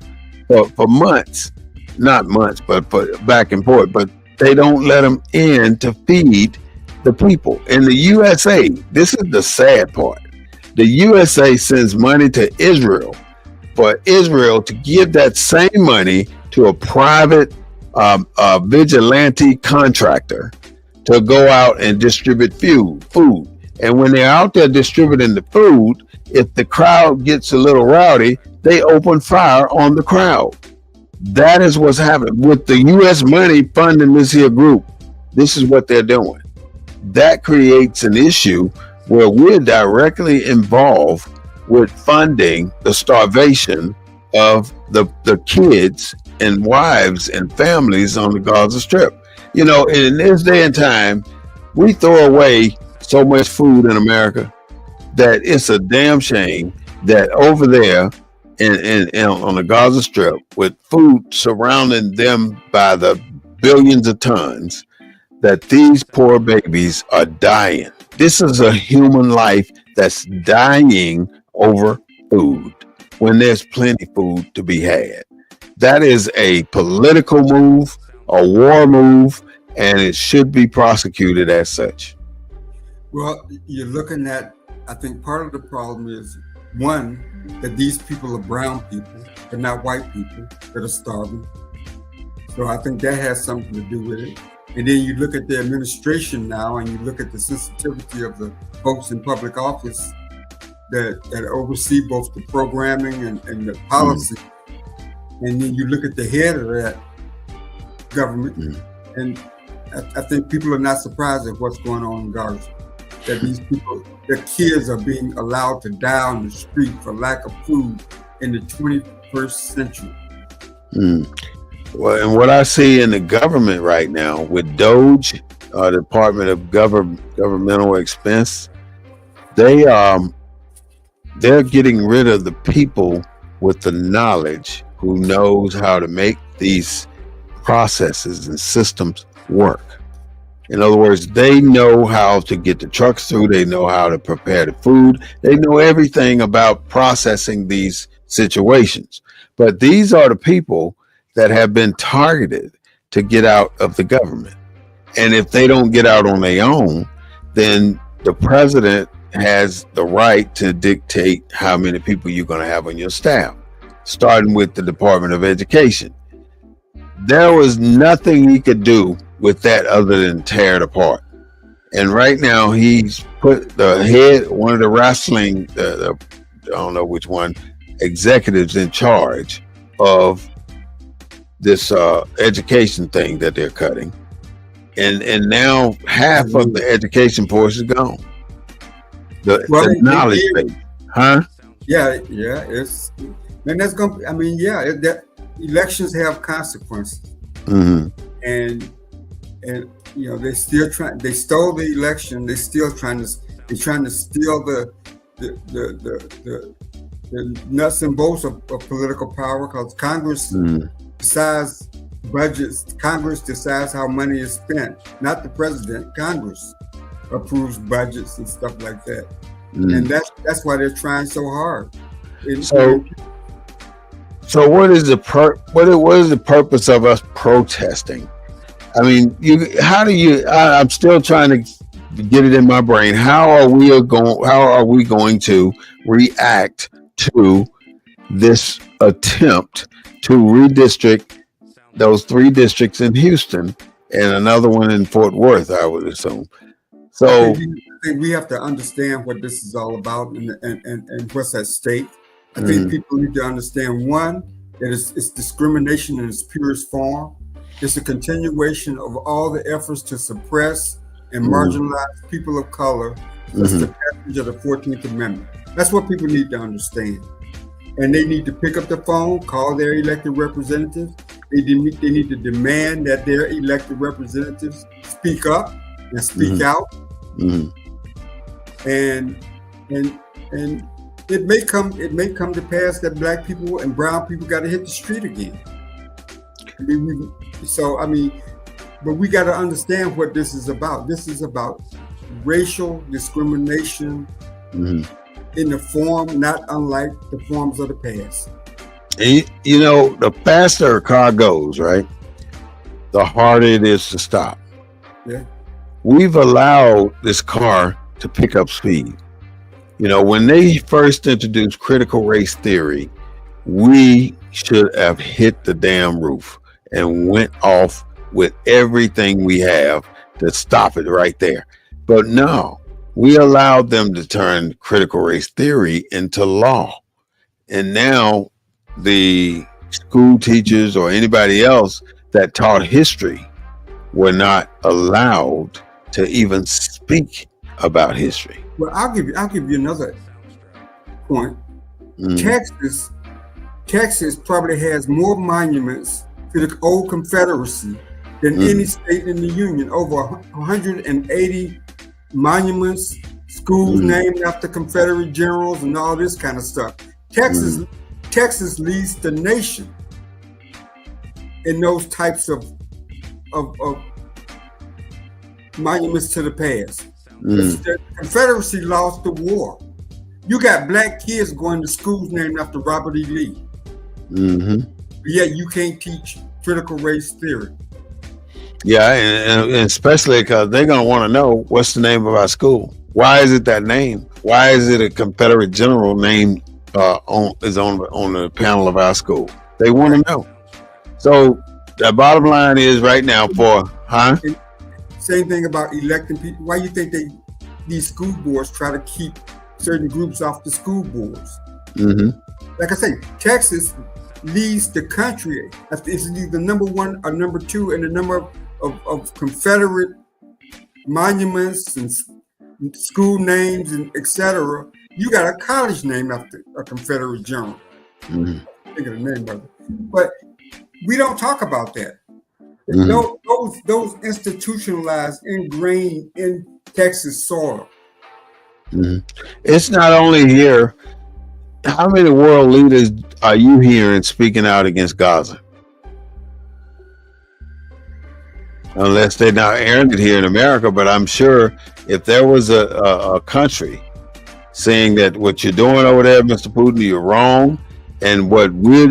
for months, not months, but for back and forth, but they don't let them in to feed the people. In the USA, this is the sad part. The USA sends money to Israel for Israel to give that same money to a private vigilante contractor to go out and distribute food. And when they're out there distributing the food, if the crowd gets a little rowdy, they open fire on the crowd. That is what's happening with the U.S. money funding this here group. This is what they're doing. That creates an issue where we're directly involved with funding the starvation of the kids and wives and families on the Gaza Strip. You know, in this day and time, we throw away so much food in America that it's a damn shame that over there on the Gaza Strip, with food surrounding them by the billions of tons, that these poor babies are dying. This is a human life that's dying over food when there's plenty food to be had. That is a political move, a war move, and it should be prosecuted as such. Well, you're looking at, I think part of the problem is, one, that these people are brown people, they're not white people that are starving. So I think that has something to do with it. And then you look at the administration now, and you look at the sensitivity of the folks in public office that oversee both the programming and the policy. And then you look at the head of that government, and I think people are not surprised at what's going on in Gaza. That these people, their kids are being allowed to die on the street for lack of food in the 21st century. Well, and what I see in the government right now with DOGE, Department of Governmental Expense, they're getting rid of the people with the knowledge who knows how to make these processes and systems work. In other words, they know how to get the trucks through. They know how to prepare the food. They know everything about processing these situations. But these are the people that have been targeted to get out of the government. And if they don't get out on their own, then the president has the right to dictate how many people you're going to have on your staff, starting with the Department of Education. There was nothing he could do with that other than tear it apart. And right now he's put the head, one of the wrestling, I don't know which one, executives in charge of this education thing that they're cutting. And now half of the education force is gone. The knowledge base. Huh? Yeah, it's, and that's going, I mean, that elections have consequences. And you know, they stole the election. They're trying to steal the nuts and bolts of political power, because Congress decides budgets. Congress decides how money is spent, not the president. Congress approves budgets and stuff like that. And that's why they're trying so hard. So what is the purpose of us protesting? I mean, I'm still trying to get it in my brain. How are we going to react to this attempt to redistrict those 3 districts in Houston and another one in Fort Worth, I would assume? So I think we have to understand what this is all about and what's at stake. I think people need to understand, one, that it's discrimination in its purest form. It's a continuation of all the efforts to suppress and marginalize people of color since the passage of the 14th Amendment. That's what people need to understand. And they need to pick up the phone, call their elected representatives. They need to demand that their elected representatives speak up and speak out. And it may come to pass that black people and brown people got to hit the street again. But we got to understand what this is about. This is about racial discrimination in the form not unlike the forms of the past. And, you know, the faster a car goes, right, the harder it is to stop. Yeah. We've allowed this car to pick up speed. You know, when they first introduced critical race theory, we should have hit the damn roof and went off with everything we have to stop it right there. But no, we allowed them to turn critical race theory into law. And now the school teachers or anybody else that taught history were not allowed to even speak about history. Well, I'll give you another point. Texas probably has more monuments to the old Confederacy than any state in the Union. Over 180 monuments, schools named after Confederate generals, and all this kind of stuff. Texas leads the nation in those types of monuments to the past. The Confederacy lost the war. You got black kids going to schools named after Robert E. Lee. Yet you can't teach critical race theory. Yeah, and especially because they're going to want to know what's the name of our school. Why is it that name? Why is it a Confederate general name on the panel of our school? They want to know. So the bottom line is right now Same thing about electing people. Why you think these school boards try to keep certain groups off the school boards? Like I say, Texas leads the country. It's either number one or number two in the number of Confederate monuments and school names and etc. You got a college named after a Confederate general. I think of the name of it. But we don't talk about that. Those institutionalized, ingrained in Texas soil. It's not only here. How many world leaders are you hearing speaking out against Gaza? Unless they're not airing it here in America, but I'm sure if there was a country saying that what you're doing over there, Mr. Putin, you're wrong, and what in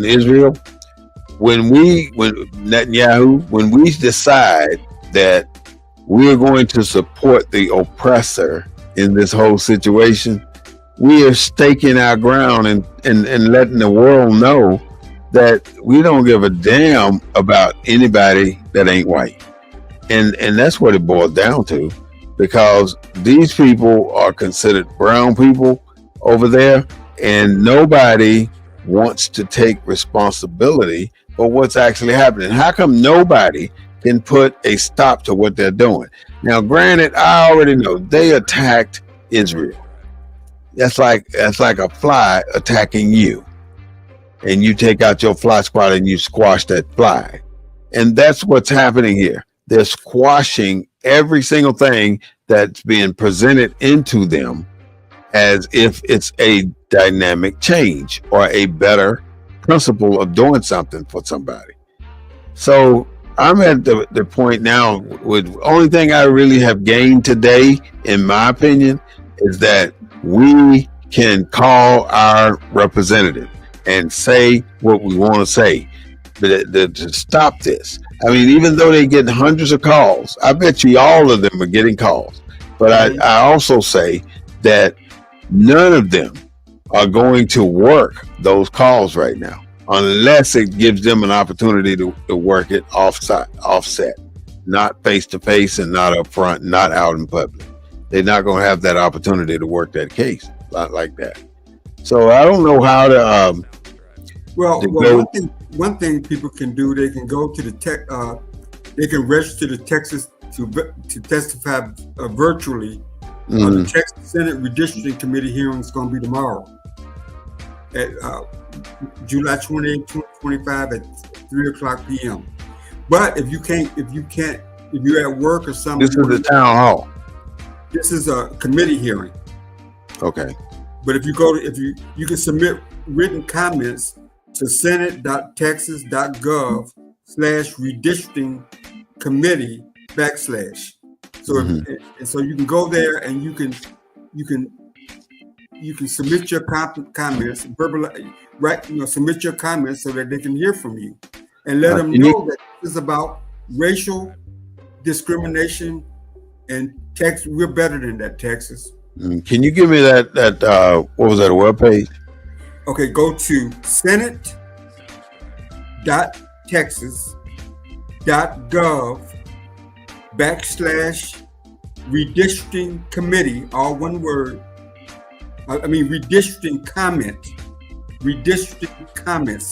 Israel, when Netanyahu, when we decide that we're going to support the oppressor in this whole situation, we are staking our ground and letting the world know that we don't give a damn about anybody that ain't white. And that's what it boils down to, because these people are considered brown people over there, and nobody wants to take responsibility for what's actually happening. How come nobody can put a stop to what they're doing? Now, granted, I already know they attacked Israel. That's like a fly attacking you, and you take out your fly squad and you squash that fly. And that's what's happening here. They're squashing every single thing that's being presented into them as if it's a dynamic change or a better principle of doing something for somebody. So I'm at the point now with only thing I really have gained today, in my opinion, is that we can call our representative and say what we want to say, but to stop this. I mean, even though they get hundreds of calls, I bet you all of them are getting calls. But I also say that none of them are going to work those calls right now, unless it gives them an opportunity to work it offset, not face to face and not up front, not out in public. They're not going to have that opportunity to work that case like that. So I don't know how to. one thing people can do, they can go to the they can register to Texas to testify virtually. The Texas Senate Redistricting Committee hearing is going to be tomorrow at July 28, 2025 at 3:00 p.m. But if you're at work or something, this is the town hall. This is a committee hearing. Okay. But if you you can submit written comments to senate.texas.gov/redistricting committee / So so you can go there and you can submit your comments, submit your comments so that they can hear from you and let them know that this is about racial discrimination and Texas. We're better than that, Texas. Can you give me that what was that, a webpage? Okay, go to senate.texas.gov/redistricting committee, all one word. Redistricting comment, comment, COMMENT /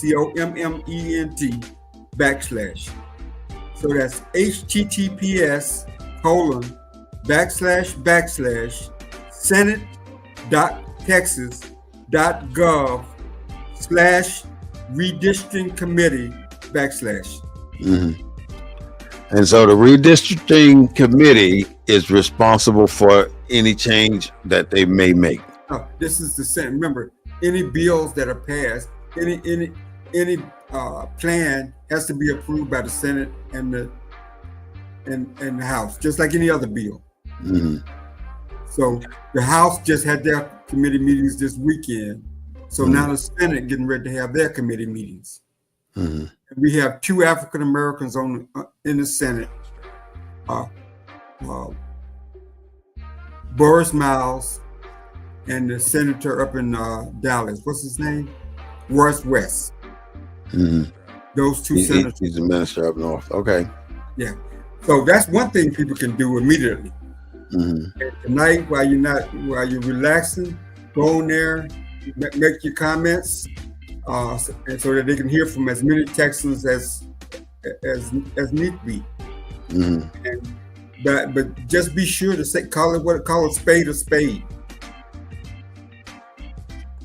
So that's https://senate.texas.gov/redistricting committee / And so the redistricting committee is responsible for any change that they may make. This is the Senate. Remember, any bills that are passed, any plan has to be approved by the Senate and the House, just like any other bill. So the House just had their committee meetings this weekend. So now the Senate getting ready to have their committee meetings. And we have 2 African Americans in the Senate. Boris Miles and the senator up in Dallas. What's his name? Royce West. Those 2 senators. He's the minister up north. Okay. Yeah. So that's one thing people can do immediately. And tonight, while you're relaxing, go in there, make your comments, and so that they can hear from as many Texans as need be. But just be sure to call a spade a spade.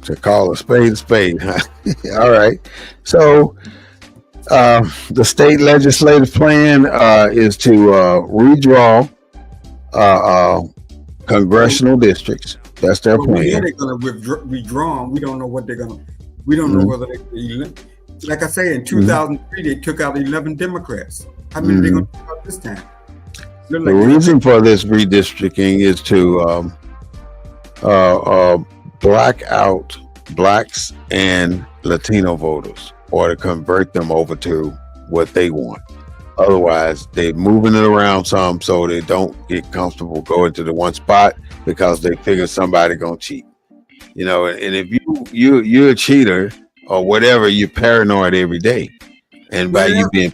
To call a spade a spade. All right. So the state legislative plan is to redraw congressional districts. That's their plan. They're going to redraw them. We don't know what they're going to. We don't know whether they. Like I say, in 2003, they took out 11 Democrats. How many are they going to take out this time? The reason for this redistricting is to black out blacks and Latino voters, or to convert them over to what they want. Otherwise, they're moving it around some so they don't get comfortable going to the one spot because they figure somebody gonna cheat. And if you're a cheater or whatever, you're paranoid every day. And by you being,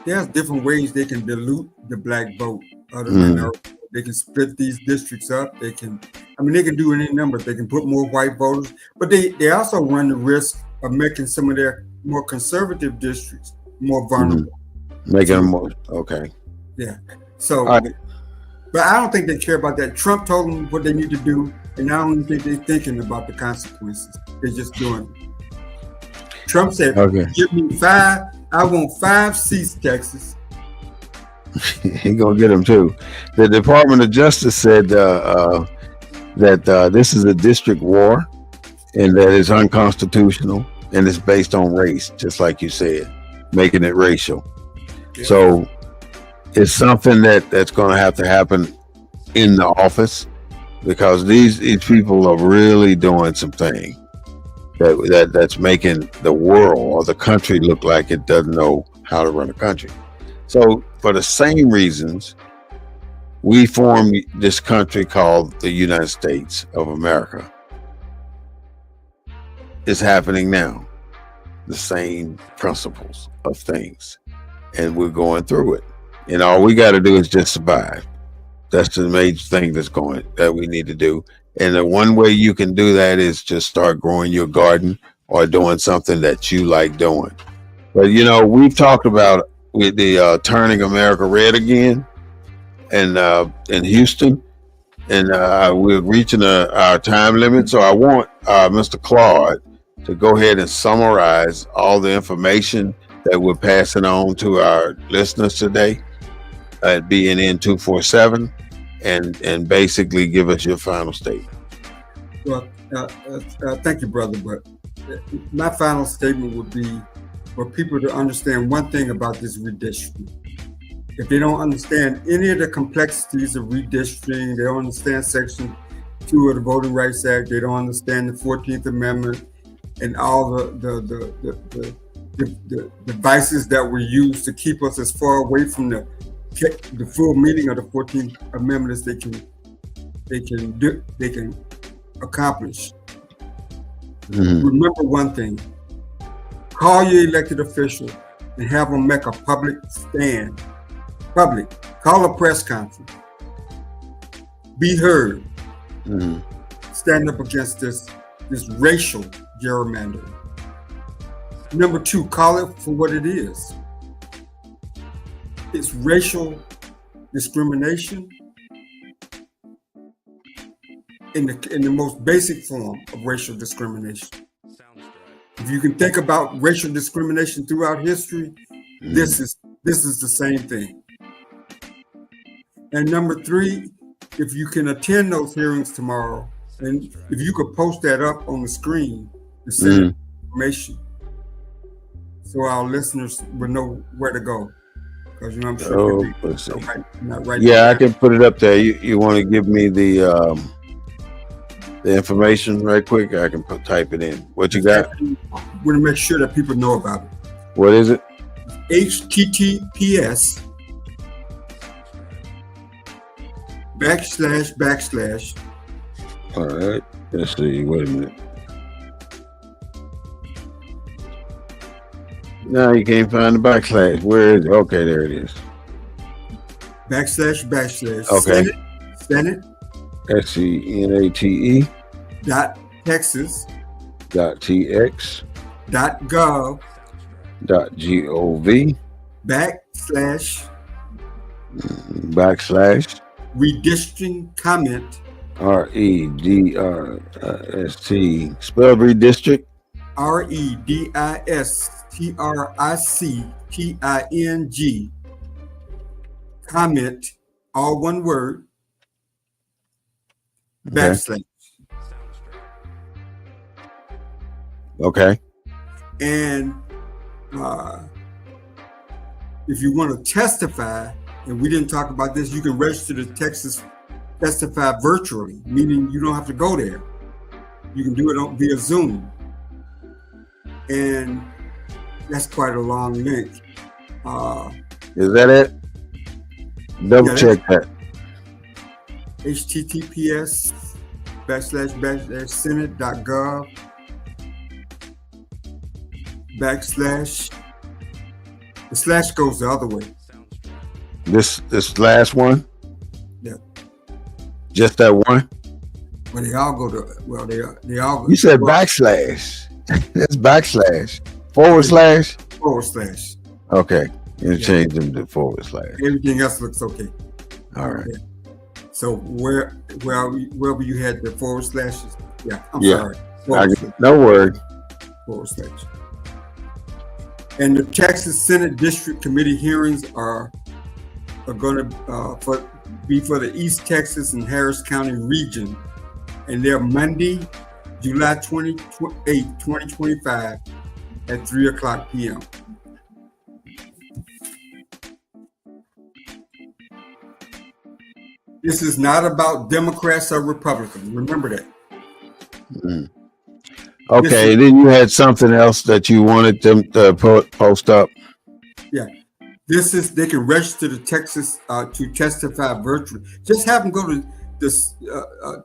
there's different ways they can dilute the black vote. Other than they can split these districts up. They can do any number. They can put more white voters, but they also run the risk of making some of their more conservative districts more vulnerable. Making them more okay. Yeah. So, but I don't think they care about that. Trump told them what they need to do, and I don't think they're thinking about the consequences. They're just doing it. Trump said, "Give me 5. I want 5 seats, Texas." He gonna get them too. The Department of Justice said that this is a district war, and that it's unconstitutional, and it's based on race, just like you said, making it racial. Yeah. So it's something that's going to have to happen in the office, because these people are really doing something that's making the world or the country look like it doesn't know how to run a country. So for the same reasons, we formed this country called the United States of America. It's happening now. The same principles of things. And we're going through it. And all we got to do is just survive. That's the major thing that we need to do. And the one way you can do that is just start growing your garden or doing something that you like doing. But we've talked about with the Turning America Red again, and in Houston, and we're reaching our time limit. So I want Mr. Claude to go ahead and summarize all the information that we're passing on to our listeners today at BNN 247, and basically give us your final statement. Well, thank you, brother. But my final statement would be for people to understand one thing about this redistricting. If they don't understand any of the complexities of redistricting, they don't understand Section 2 of the Voting Rights Act, they don't understand the 14th Amendment and all the devices that were used to keep us as far away from the full meaning of the 14th Amendment as they can accomplish. Mm-hmm. Remember one thing: call your elected official and have them make a public stand. Call a press conference. Be heard. Mm-hmm. Stand up against this racial gerrymandering. Number 2, call it for what it is. It's racial discrimination in the most basic form of racial discrimination. If you can think about racial discrimination throughout history, mm-hmm. this is the same thing. And number 3, if you can attend those hearings tomorrow, and if you could post that up on the screen, the Senate information, so our listeners would know where to go. Because I'm sure not right. Yeah, I can put it up there. You want to give me the information right quick? I can type it in. What you got? We want to make sure that people know about it. What is it? HTTPS // All right. Let's see. Wait a minute. No, you can't find the backslash. Where is it? Okay, there it is. // Okay. Senate. SENATE. .Texas. .tx. .gov. .gov. / redistricting comment. REDRST. Spelled redistrict. REDISTRICTING. Comment, all one word. Okay. / Okay. And if you want to testify, and we didn't talk about this, you can register to testify virtually, meaning you don't have to go there. You can do it via Zoom. And that's quite a long link. Is that it? Double check that. HTTPS / senate.gov / the slash goes the other way. This last one? Yeah. Just that one? Well, they all go to, they all go. You said backslash. That's backslash. // Okay. You change them to /. Everything else looks okay. All right. Yeah. So wherever you had the /, yeah, I'm sorry. No word. /. And the Texas Senate District Committee hearings are going to be for the East Texas and Harris County region, and they're Monday, July 28, 2025 at 3:00 p.m. This is not about Democrats or Republicans. Remember that. Mm. Okay, then you had something else that you wanted them to post up. Yeah. They can register to Texas to testify virtually. Just have them go to this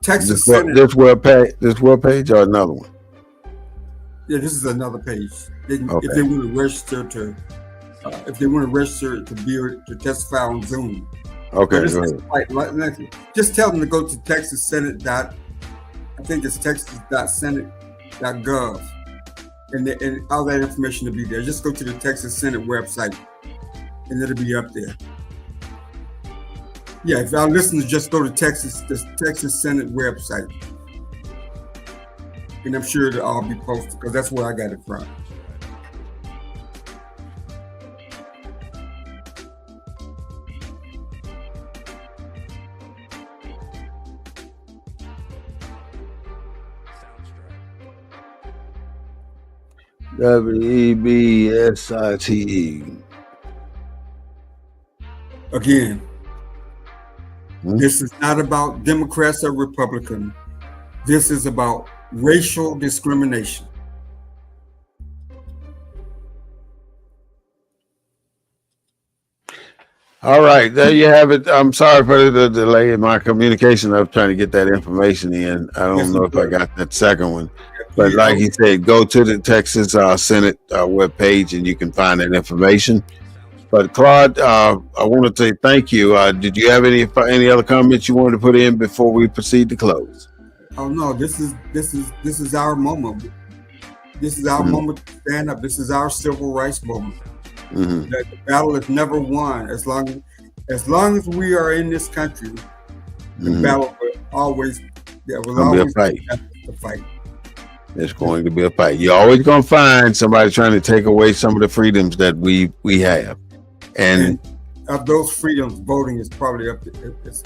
Texas Senate. This web page or another one? Yeah, this is another page. If they want to register to be able to testify on Zoom. Okay. Just tell them to go to Texas Senate. I think it's texas.senate.gov. and all that information will be there. Just go to the Texas Senate website, and it'll be up there. Yeah, if our listeners just go to the Texas Senate website, and I'm sure it'll all be posted because that's where I got it from. WEBSITE. Again, this is not about Democrats or Republicans. This is about racial discrimination. All right, there you have it. I'm sorry for the delay in my communication. I was trying to get that information in. I don't know if I got that second one. But like he said, go to the Texas Senate webpage and you can find that information. But Claude, I want to say thank you. Did you have any other comments you wanted to put in before we proceed to close? Oh no, this is our moment. This is our moment to stand up. This is our civil rights moment. That the battle is never won. As long as we are in this country, the battle will always be a fight. It's going to be a fight. You're always going to find somebody trying to take away some of the freedoms that we have. And of those freedoms, voting is probably up to it's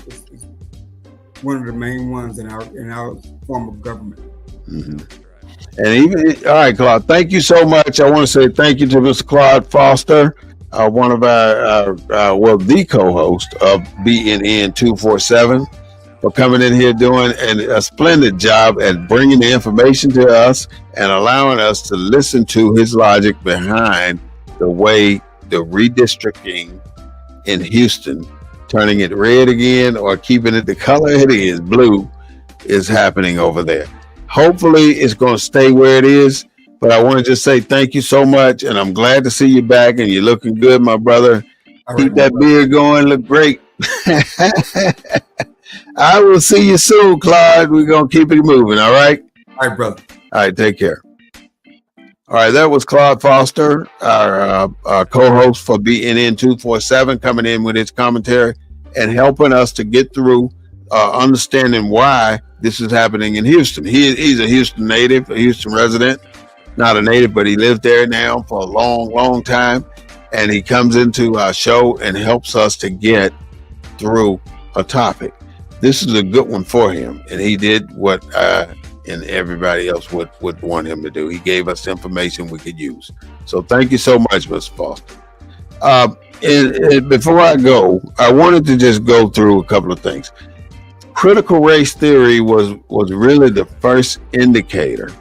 one of the main ones in our form of government. And even all right, Claude, thank you so much. I want to say thank you to Mr. Claude Foster, one of our the co-host of BNN 247. For coming in here doing a splendid job at bringing the information to us and allowing us to listen to his logic behind the way the redistricting in Houston, turning it red again or keeping it the color it is, blue, is happening over there. Hopefully it's going to stay where it is, but I want to just say thank you so much, and I'm glad to see you back, and you're looking good, my brother. Keep that beard going, look great. I will see you soon, Claude. We're going to keep it moving, all right? All right, brother. All right, take care. All right, that was Claude Foster, our co-host for BNN 247, coming in with his commentary and helping us to get through understanding why this is happening in Houston. He's a Houston native, a Houston resident. Not a native, but he lived there now for a long, long time. And he comes into our show and helps us to get through a topic. This is a good one for him, and he did what and everybody else would want him to do. He gave us information we could use. So thank you so much, Mr. Foster. Before I go, I wanted to just go through a couple of things. Critical race theory was really the first indicator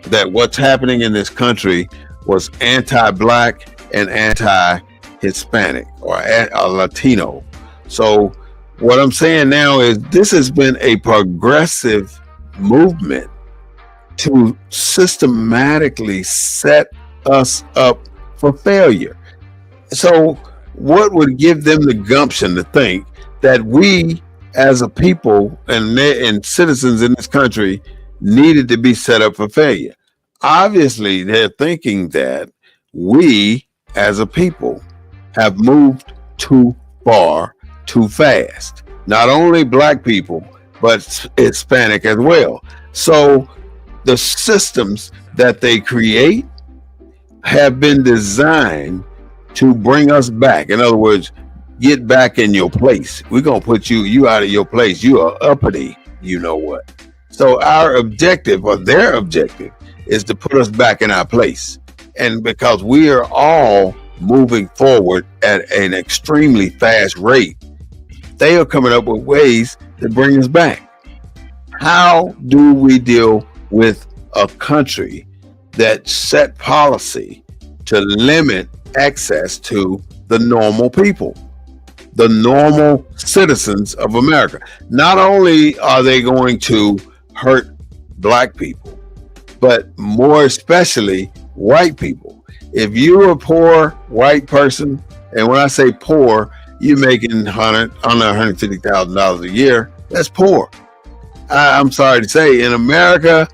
that what's happening in this country was anti-Black and anti-Hispanic or Latino. So what I'm saying now is this has been a progressive movement to systematically set us up for failure. So what would give them the gumption to think that we as a people and citizens in this country needed to be set up for failure? Obviously, they're thinking that we as a people have moved too far, too fast. Not only Black people, but Hispanic as well. So the systems that they create have been designed to bring us back. In other words, get back in your place. We're going to put you out of your place. You are uppity, you know what. So our objective, or their objective, is to put us back in our place. And because we are all moving forward at an extremely fast rate, they are coming up with ways to bring us back. How do we deal with a country that set policy to limit access to the normal people, the normal citizens of America? Not only are they going to hurt Black people, but more especially white people. If you're a poor white person, and when I say poor, you're making under $150,000 a year, that's poor. I'm sorry to say, in America,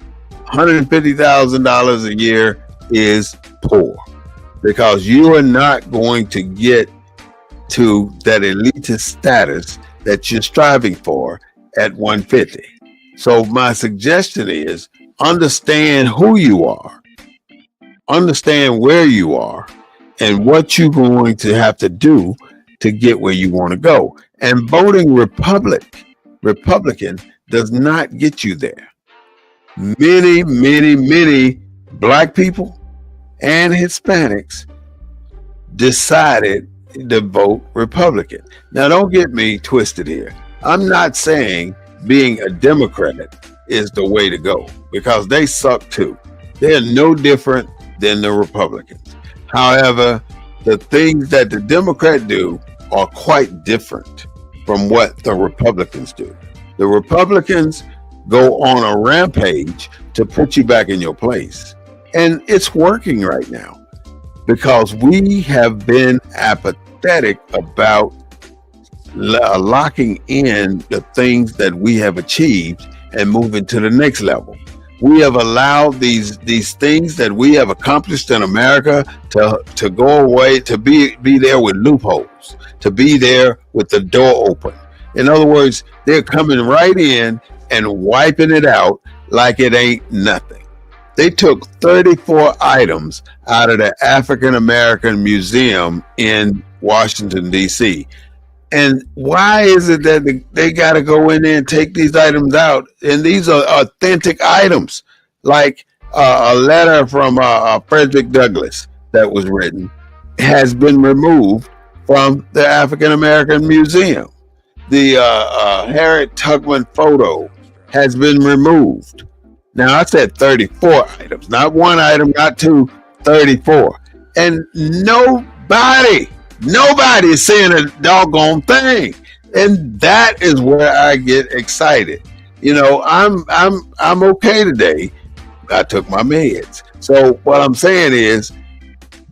$150,000 a year is poor, because you are not going to get to that elitist status that you're striving for at 150. So my suggestion is understand who you are, understand where you are, and what you're going to have to do to get where you want to go. And voting Republican does not get you there. Many, many, many Black people and Hispanics decided to vote Republican. Now, don't get me twisted here. I'm not saying being a Democrat is the way to go, because they suck too. They're no different than the Republicans. However, the things that the Democrats do are quite different from what the Republicans do. The Republicans go on a rampage to put you back in your place. And it's working right now, because we have been apathetic about locking in the things that we have achieved and moving to the next level. We have allowed these things that we have accomplished in America to go away, to be there with loopholes, to be there with the door open. In other words, they're coming right in and wiping it out like it ain't nothing. They took 34 items out of the African American Museum in Washington, D.C. And why is it that they got to go in there and take these items out? And these are authentic items, like a letter from Frederick Douglass that was written has been removed from the African American Museum. The Harriet Tubman photo has been removed. Now, I said 34 items, not one item, not two, 34. And nobody is saying a doggone thing. And that is where I get excited. You know, I'm okay today. I took my meds. So what I'm saying is,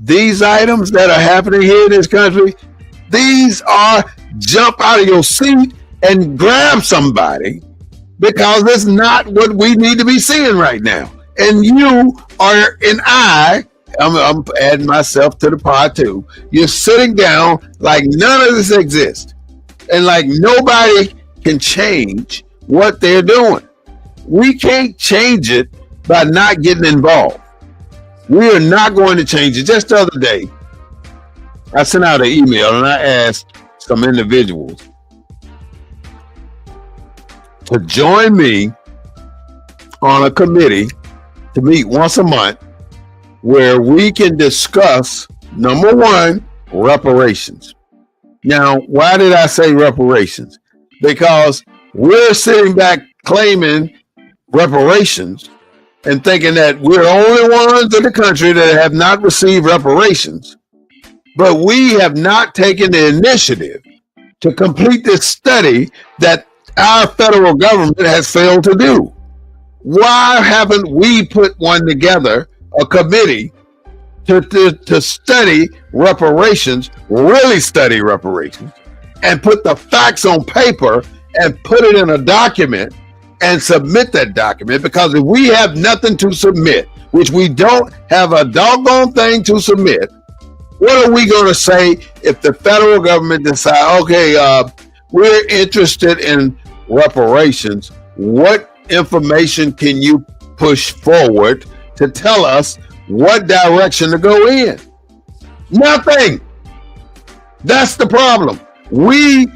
these items that are happening here in this country, these are jump out of your seat and grab somebody, because it's not what we need to be seeing right now. And you are, and I'm adding myself to the pod too. You're sitting down like none of this exists, and like nobody can change what they're doing. We can't change it by not getting involved. We are not going to change it. Just the other day, I sent out an email and I asked some individuals to join me on a committee to meet once a month, where we can discuss, number one, reparations. Now, why did I say reparations? Because we're sitting back claiming reparations and thinking that we're the only ones in the country that have not received reparations. But we have not taken the initiative to complete this study that our federal government has failed to do. Why haven't we put one together, a committee, to study reparations, really study reparations, and put the facts on paper and put it in a document and submit that document? Because if we have nothing to submit, which we don't have a doggone thing to submit, what are we going to say if the federal government decide, okay, we're interested in reparations? What information can you push forward to tell us what direction to go in? Nothing. That's the problem. We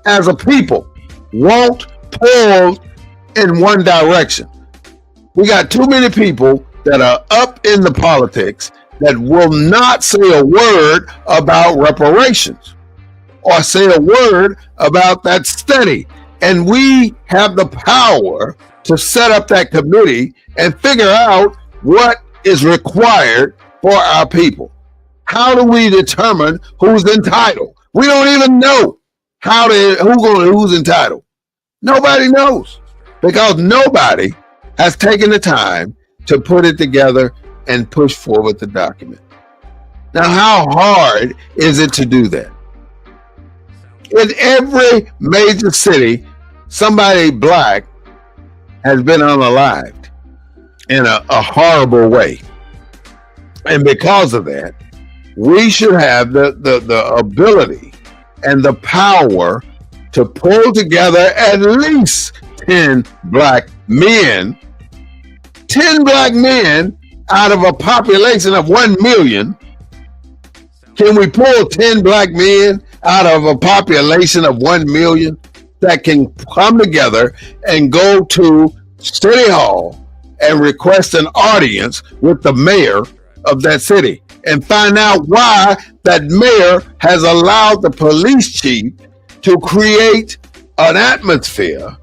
as a people won't pull in one direction. We got too many people that are up in the politics that will not say a word about reparations or say a word about that study. And we have the power to set up that committee and figure out what is required for our people. How do we determine who's entitled? We don't even know who's entitled. Nobody knows, because nobody has taken the time to put it together and push forward the document. Now, how hard is it to do that? In every major city, somebody black has been unalived. in a horrible way. And because of that, we should have the ability and the power to pull together at least 10 black men, 10 black men out of a population of 1 million. Can we pull 10 black men out of a population of 1 million that can come together and go to City Hall and request an audience with the mayor of that city and find out why that mayor has allowed the police chief to create an atmosphere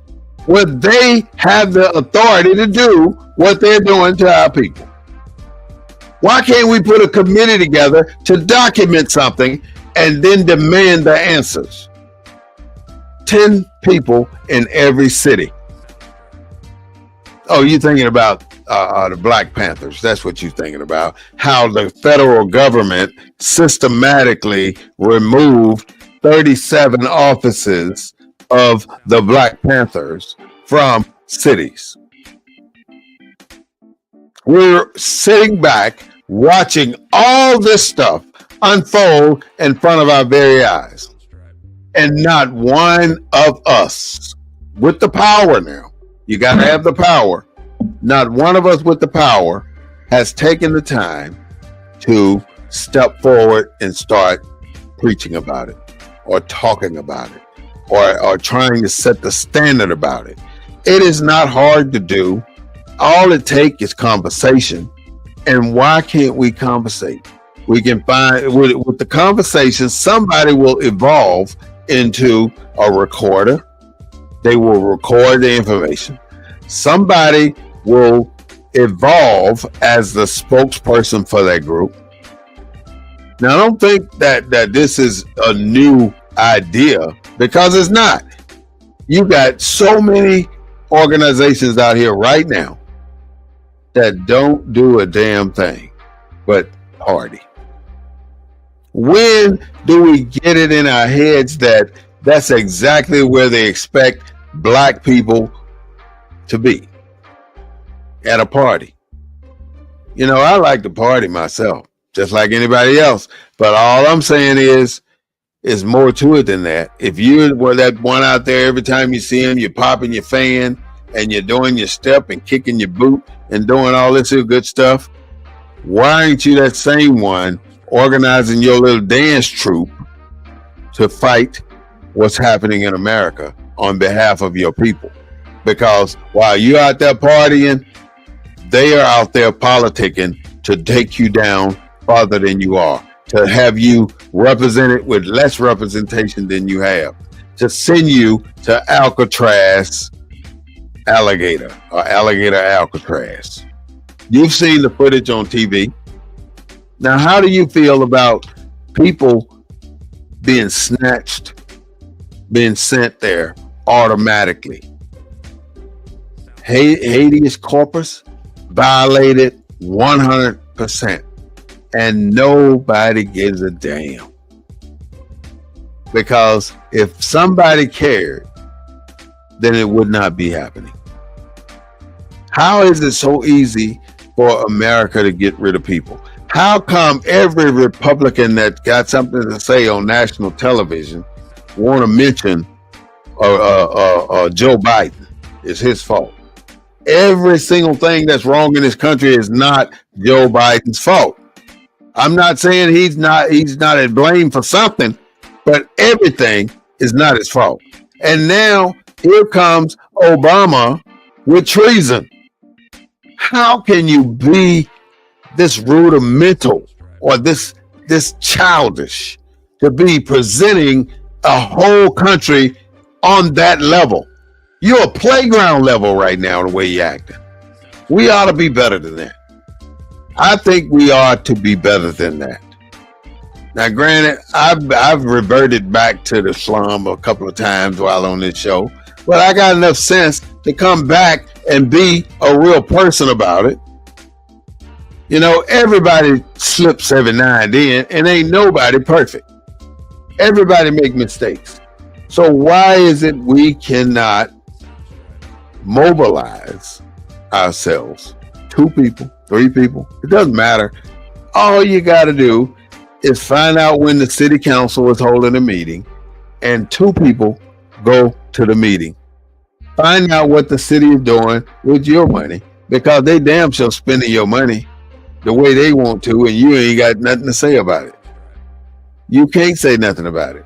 where they have the authority to do what they're doing to our people? Why can't we put a committee together to document something and then demand the answers? 10 people in every city. Oh, you're thinking about the Black Panthers. That's what you're thinking about. How the federal government systematically removed 37 offices of the Black Panthers from cities. We're sitting back watching all this stuff unfold in front of our very eyes. And not one of us with the power now, you got to have the power. Not one of us with the power has taken the time to step forward and start preaching about it or talking about it or trying to set the standard about it. It is not hard to do. All it takes is conversation. And why can't we conversate? We can find with the conversation, somebody will evolve into a recorder. They will record the information. Somebody will evolve as the spokesperson for that group. Now, I don't think that this is a new idea, because it's not. You got so many organizations out here right now that don't do a damn thing but party. When do we get it in our heads that that's exactly where they expect black people to be? At a party. You know, I like to party myself, just like anybody else. But all I'm saying is more to it than that. If you were that one out there, every time you see him, you're popping your fan and you're doing your step and kicking your boot and doing all this good stuff, why aren't you that same one organizing your little dance troupe to fight what's happening in America on behalf of your people? Because while you're out there partying, they are out there politicking to take you down farther than you are, to have you represented with less representation than you have, to send you to Alcatraz alligator or alligator Alcatraz. You've seen the footage on TV. Now, how do you feel about people being snatched, being sent there automatically? Habeas corpus violated 100%, and nobody gives a damn. Because if somebody cared, then it would not be happening. How is it so easy for America to get rid of people? How come every Republican that got something to say on national television want to mention Joe Biden? It's his fault. Every single thing that's wrong in this country is not Joe Biden's fault. I'm not saying he's not at blame for something, but everything is not his fault. And now here comes Obama with treason. How can you be this rudimental or this childish to be presenting a whole country on that level? You're a playground level right now, the way you're acting. We ought to be better than that. I think we ought to be better than that. Now, granted, I've reverted back to the slum a couple of times while on this show, but I got enough sense to come back and be a real person about it. You know, everybody slips every now and then, and ain't nobody perfect. Everybody make mistakes. So why is it we cannot mobilize ourselves 2 people, 3 people, it doesn't matter. All you got to do is find out when the city council is holding a meeting, and 2 people go to the meeting. Find out what the city is doing with your money, because they damn sure spending your money the way they want to, and you ain't got nothing to say about it. You can't say nothing about it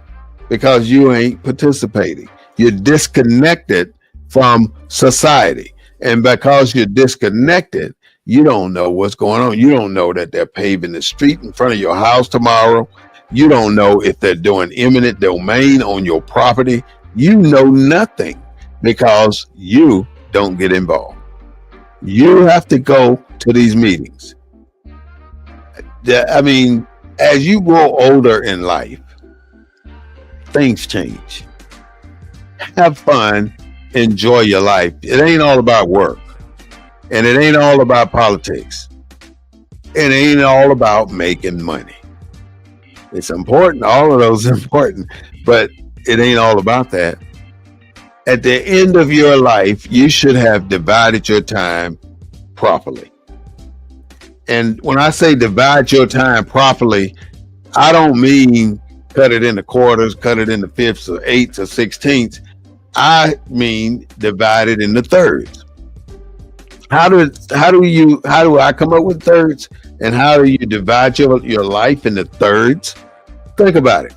because you ain't participating. You're disconnected from society. And because you're disconnected, you don't know what's going on. You don't know that they're paving the street in front of your house tomorrow. You don't know if they're doing eminent domain on your property. You know nothing because you don't get involved. You have to go to these meetings. I mean, as you grow older in life, things change. Have fun, enjoy your life. It ain't all about work, and it ain't all about politics. It ain't all about making money. It's important, all of those are important, but it ain't all about that. At the end of your life, you should have divided your time properly. And when I say divide your time properly, I don't mean cut it into quarters, cut it into fifths or eighths or sixteenths. I mean divide it into thirds. How do I come up with thirds? And how do you divide your life into thirds? Think about it.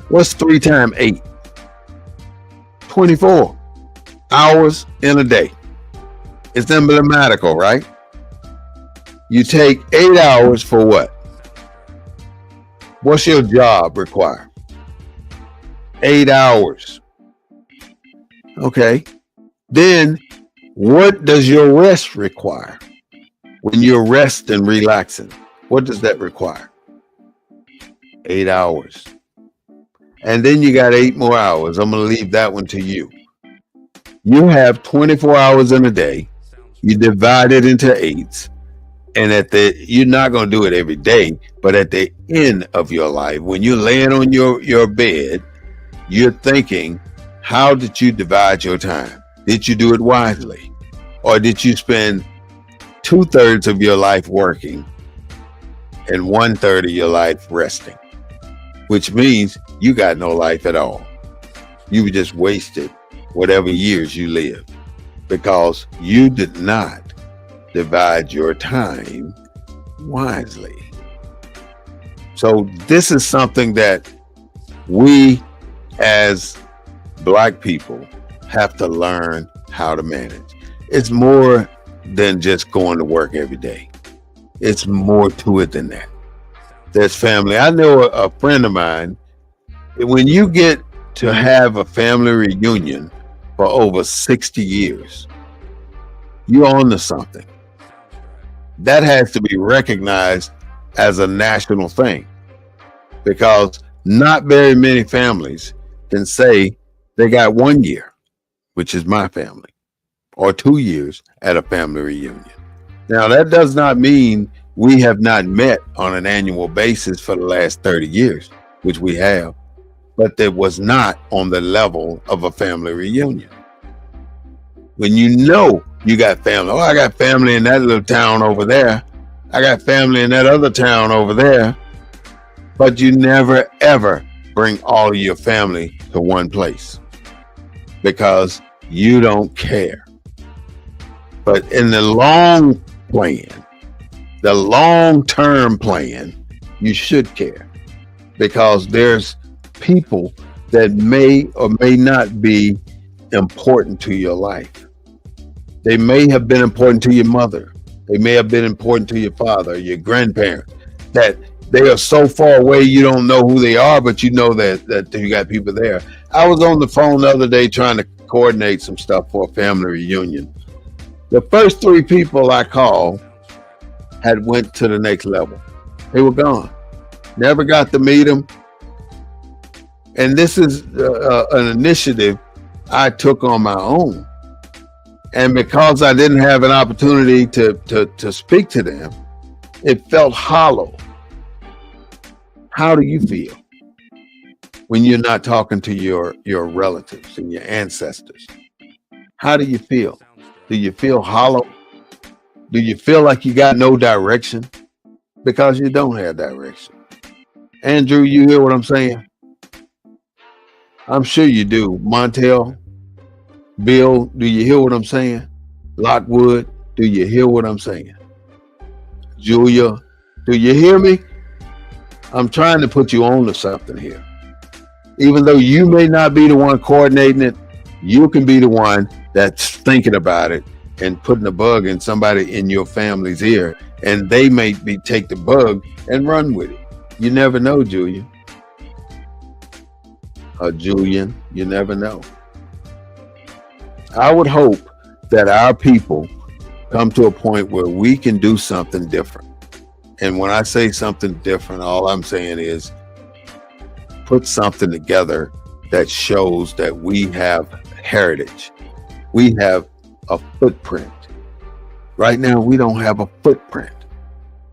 What's 3 times 8? 24 hours in a day. It's emblematical, right? You take 8 hours for what? What's your job require? 8 hours. Okay. Then what does your rest require? When you're resting and relaxing, what does that require? 8 hours. And then you got 8 more hours. I'm going to leave that one to you. You have 24 hours in a day. You divide it into 8s. And you're not going to do it every day, but at the end of your life, when you're laying on your bed, you're thinking, how did you divide your time? Did you do it wisely? Or did you spend 2/3 of your life working and 1/3 of your life resting? Which means you got no life at all. You just wasted whatever years you lived because you did not divide your time wisely. So this is something that we as Black people have to learn how to manage. It's more than just going to work every day. It's more to it than that. There's family. I know a friend of mine, when you get to have a family reunion for over 60 years, you're on to something. That has to be recognized as a national thing because not very many families can say they got 1 year, which is my family, or 2 years at a family reunion. Now, that does not mean we have not met on an annual basis for the last 30 years, which we have, but that was not on the level of a family reunion. When you know you got family, I got family in that little town over there. I got family in that other town over there. But you never, ever bring all of your family to one place because you don't care. But in the long plan, the long-term plan, you should care because there's people that may or may not be important to your life. They may have been important to your mother. They may have been important to your father, your grandparents, that they are so far away you don't know who they are, but you know that you got people there. I was on the phone the other day trying to coordinate some stuff for a family reunion. The first 3 people I called had went to the next level. They were gone. Never got to meet them. And this is an initiative I took on my own. And because I didn't have an opportunity to speak to them, it felt hollow. How do you feel when you're not talking to your relatives and your ancestors? How do you feel? Do you feel hollow? Do you feel like you got no direction? Because you don't have direction. Andrew, you hear what I'm saying? I'm sure you do. Montel, Bill, do you hear what I'm saying? Lockwood, do you hear what I'm saying? Julia, do you hear me? I'm trying to put you on to something here. Even though you may not be the one coordinating it, you can be the one that's thinking about it and putting a bug in somebody in your family's ear, and they may take the bug and run with it. You never know, Julian. Or Julian, you never know. I would hope that our people come to a point where we can do something different. And when I say something different, all I'm saying is put something together that shows that we have heritage. We have a footprint. Right now, we don't have a footprint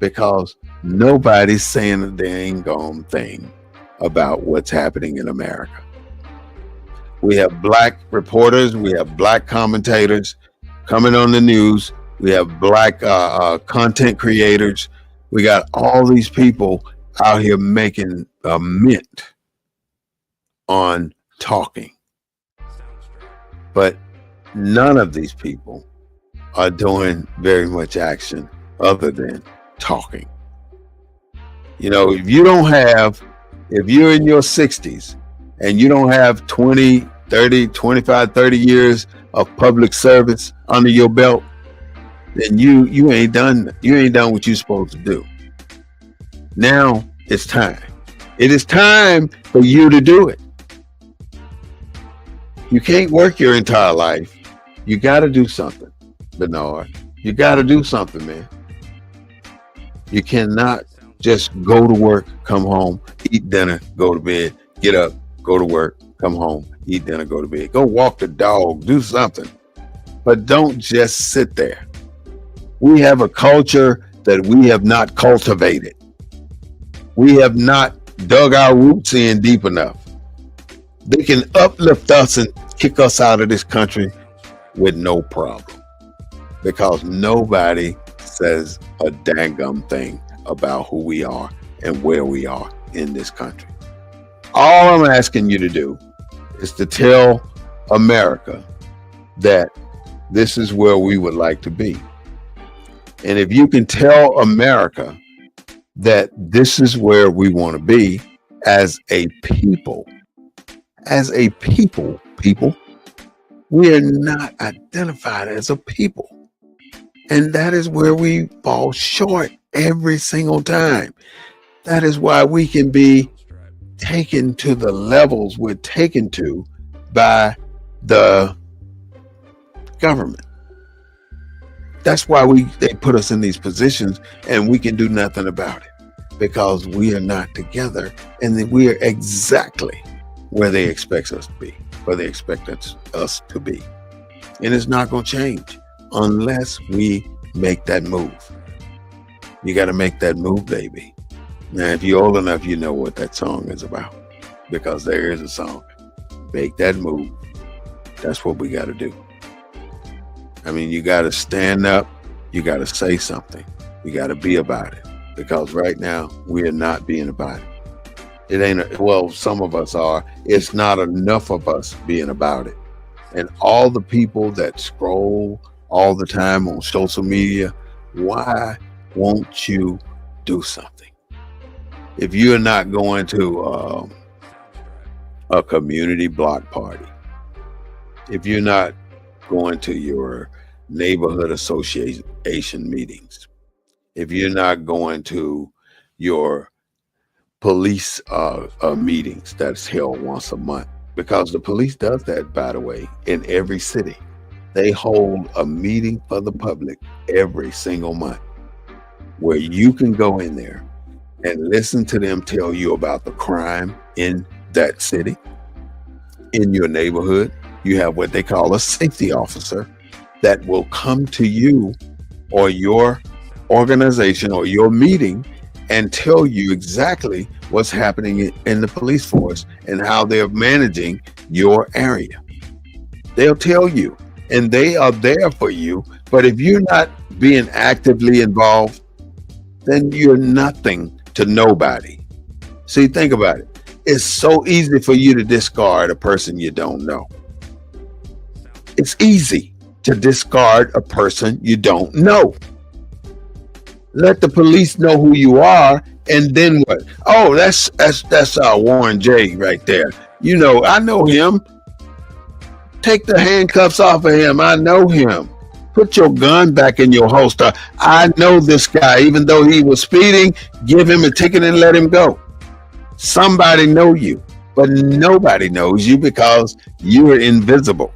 because nobody's saying a dang gone thing about what's happening in America. We have black reporters, we have black commentators coming on the news, we have black content creators. We got all these people out here making a mint on talking. But none of these people are doing very much action other than talking. You know, if you're in your 60s and you don't have 20, 30, 25, 30 years of public service under your belt, then you ain't done what you're supposed to do. Now it's time. It is time for you to do it. You can't work your entire life. You got to do something, Bernard. You got to do something, man. You cannot just go to work, come home, eat dinner, go to bed, get up, go to work, come home, eat dinner, go to bed. Go walk the dog, do something. But don't just sit there. We have a culture that we have not cultivated. We have not dug our roots in deep enough. They can uplift us and kick us out of this country with no problem because nobody says a dangum thing about who we are and where we are in this country. All I'm asking you to do is to tell America that this is where we would like to be. And if you can tell America that this is where we want to be as a people, we are not identified as a people. And that is where we fall short every single time. That is why we can be taken to the levels we're taken to by the government. That's why they put us in these positions and we can do nothing about it because we are not together and we are exactly where they expect us to be, where they expect us to be. And it's not going to change unless we make that move. You got to make that move, baby. Now, if you're old enough, you know what that song is about because there is a song. Make that move. That's what we got to do. I mean, you got to stand up. You got to say something. You got to be about it because right now we are not being about it. It ain't, well, some of us are. It's not enough of us being about it. And all the people that scroll all the time on social media, why won't you do something? If you're not going to a community block party, if you're not going to your neighborhood association meetings, if you're not going to your police meetings that's held once a month, because the police does that, by the way, in every city. They hold a meeting for the public every single month where you can go in there and listen to them tell you about the crime in that city, in your neighborhood. You have what they call a safety officer that will come to you or your organization or your meeting and tell you exactly what's happening in the police force and how they're managing your area. They'll tell you and they are there for you. But if you're not being actively involved, then you're nothing to nobody. See, think about it. It's so easy for you to discard a person you don't know. It's easy to discard a person you don't know. Let the police know who you are, and then what? Oh, that's Warren J right there. You know, I know him. Take the handcuffs off of him. I know him. Put your gun back in your holster. I know this guy. Even though he was speeding, give him a ticket and let him go. Somebody know you, but nobody knows you because you are invisible.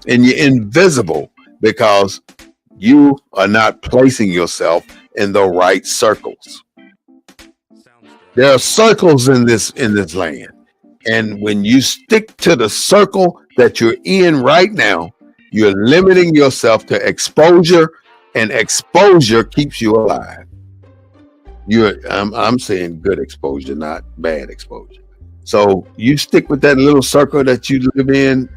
And you're invisible because you are not placing yourself in the right circles. There are circles in this land. And when you stick to the circle that you're in right now, you're limiting yourself to exposure, and exposure keeps you alive. I'm saying good exposure, not bad exposure. So you stick with that little circle that you live in,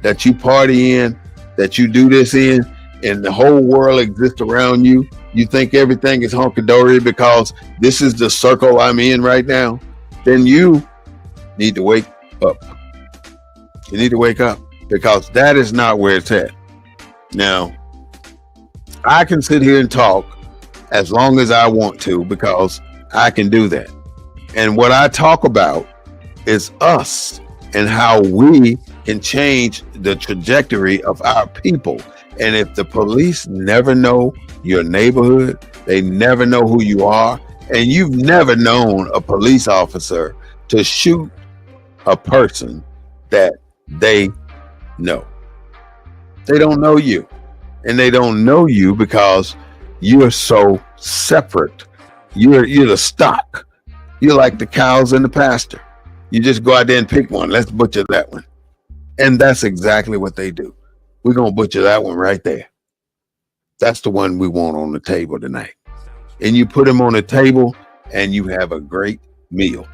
that you party in, that you do this in, and the whole world exists around you. You think everything is hunky-dory because this is the circle I'm in right now. Then you need to wake up. You need to wake up because that is not where it's at. Now, I can sit here and talk as long as I want to because I can do that. And what I talk about is us and how we can change the trajectory of our people. And if the police never know your neighborhood, they never know who you are, and you've never known a police officer to shoot a person that they know. They don't know you. And they don't know you because you're so separate. You're the stock. You're like the cows in the pasture. You just go out there and pick one. Let's butcher that one. And that's exactly what they do. We're going to butcher that one right there. That's the one we want on the table tonight. And you put them on the table and you have a great meal.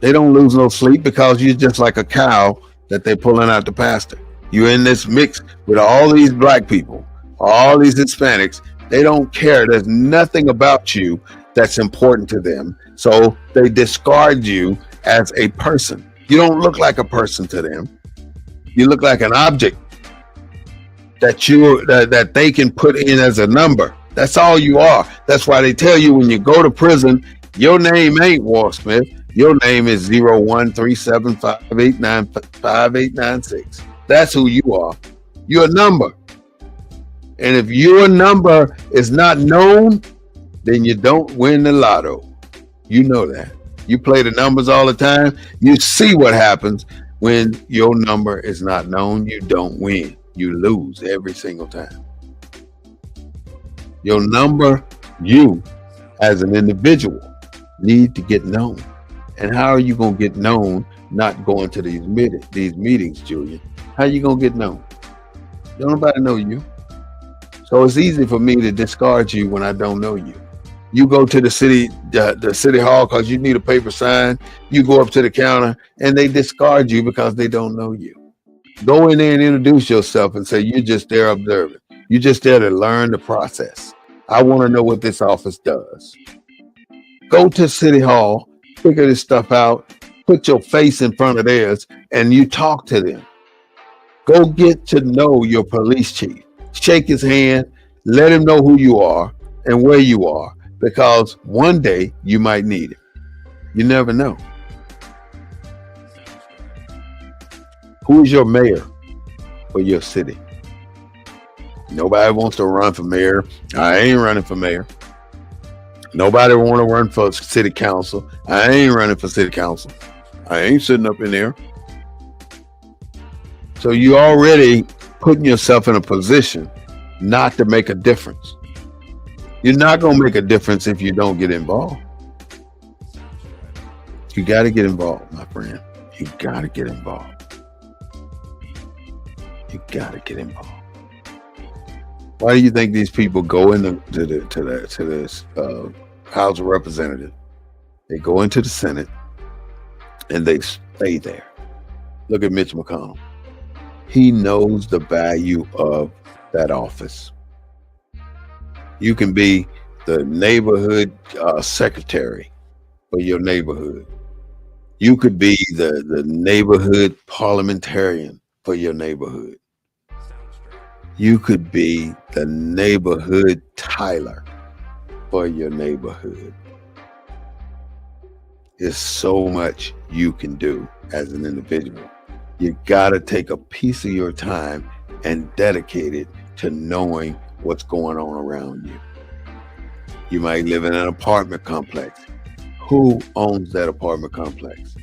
They don't lose no sleep because you're just like a cow that they're pulling out the pasture. You're in this mix with all these black people, all these Hispanics. They don't care. There's nothing about you that's important to them. So they discard you as a person. You don't look like a person to them. You look like an object that they can put in as a number. That's all you are. That's why they tell you when you go to prison, your name ain't Walt Smith. Your name is 013758958996. That's who you are. You're a number. And if your number is not known, then you don't win the lotto. You know that. You play the numbers all the time. You see what happens when your number is not known. You don't win. You lose every single time. Your number, you as an individual, need to get known. And how are you going to get known not going to these meetings, Julian? How are you going to get known? Don't nobody know you. So it's easy for me to discard you when I don't know you. You go to the city hall because you need a paper sign. You go up to the counter and they discard you because they don't know you. Go in there and introduce yourself and say you're just there observing. You're just there to learn the process. I want to know what this office does. Go to City Hall, figure this stuff out, put your face in front of theirs, and you talk to them. Go get to know your police chief. Shake his hand, let him know who you are and where you are, because one day you might need it. You never know. Who is your mayor for your city? Nobody wants to run for mayor. I ain't running for mayor. Nobody want to run for city council. I ain't running for city council. I ain't sitting up in there. So you already putting yourself in a position not to make a difference. You're not going to make a difference if you don't get involved. You got to get involved, my friend. You got to get involved. You got to get involved. Why do you think these people go into this House of Representatives? They go into the Senate and they stay there. Look at Mitch McConnell. He knows the value of that office. You can be the neighborhood secretary for your neighborhood. You could be the neighborhood parliamentarian for your neighborhood. You could be the neighborhood Tyler for your neighborhood. There's so much you can do as an individual. You got to take a piece of your time and dedicate it to knowing what's going on around you. You might live in an apartment complex. Who owns that apartment complex?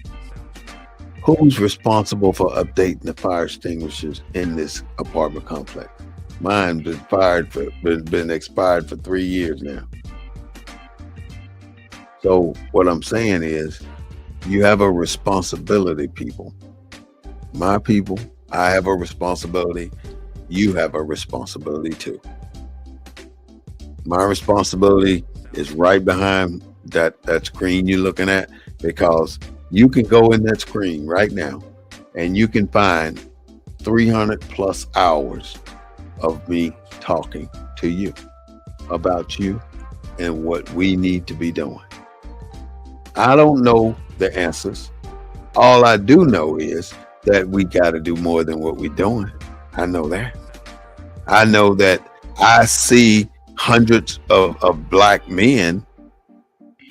Who's responsible for updating the fire extinguishers in this apartment complex? Mine been expired for 3 years now. So what I'm saying is, you have a responsibility, people. My people, I have a responsibility. You have a responsibility too. My responsibility is right behind that screen you're looking at, because you can go in that screen right now and you can find 300 plus hours of me talking to you about you and what we need to be doing. I don't know the answers. All I do know is that we got to do more than what we're doing. I know that. I know that I see hundreds of black men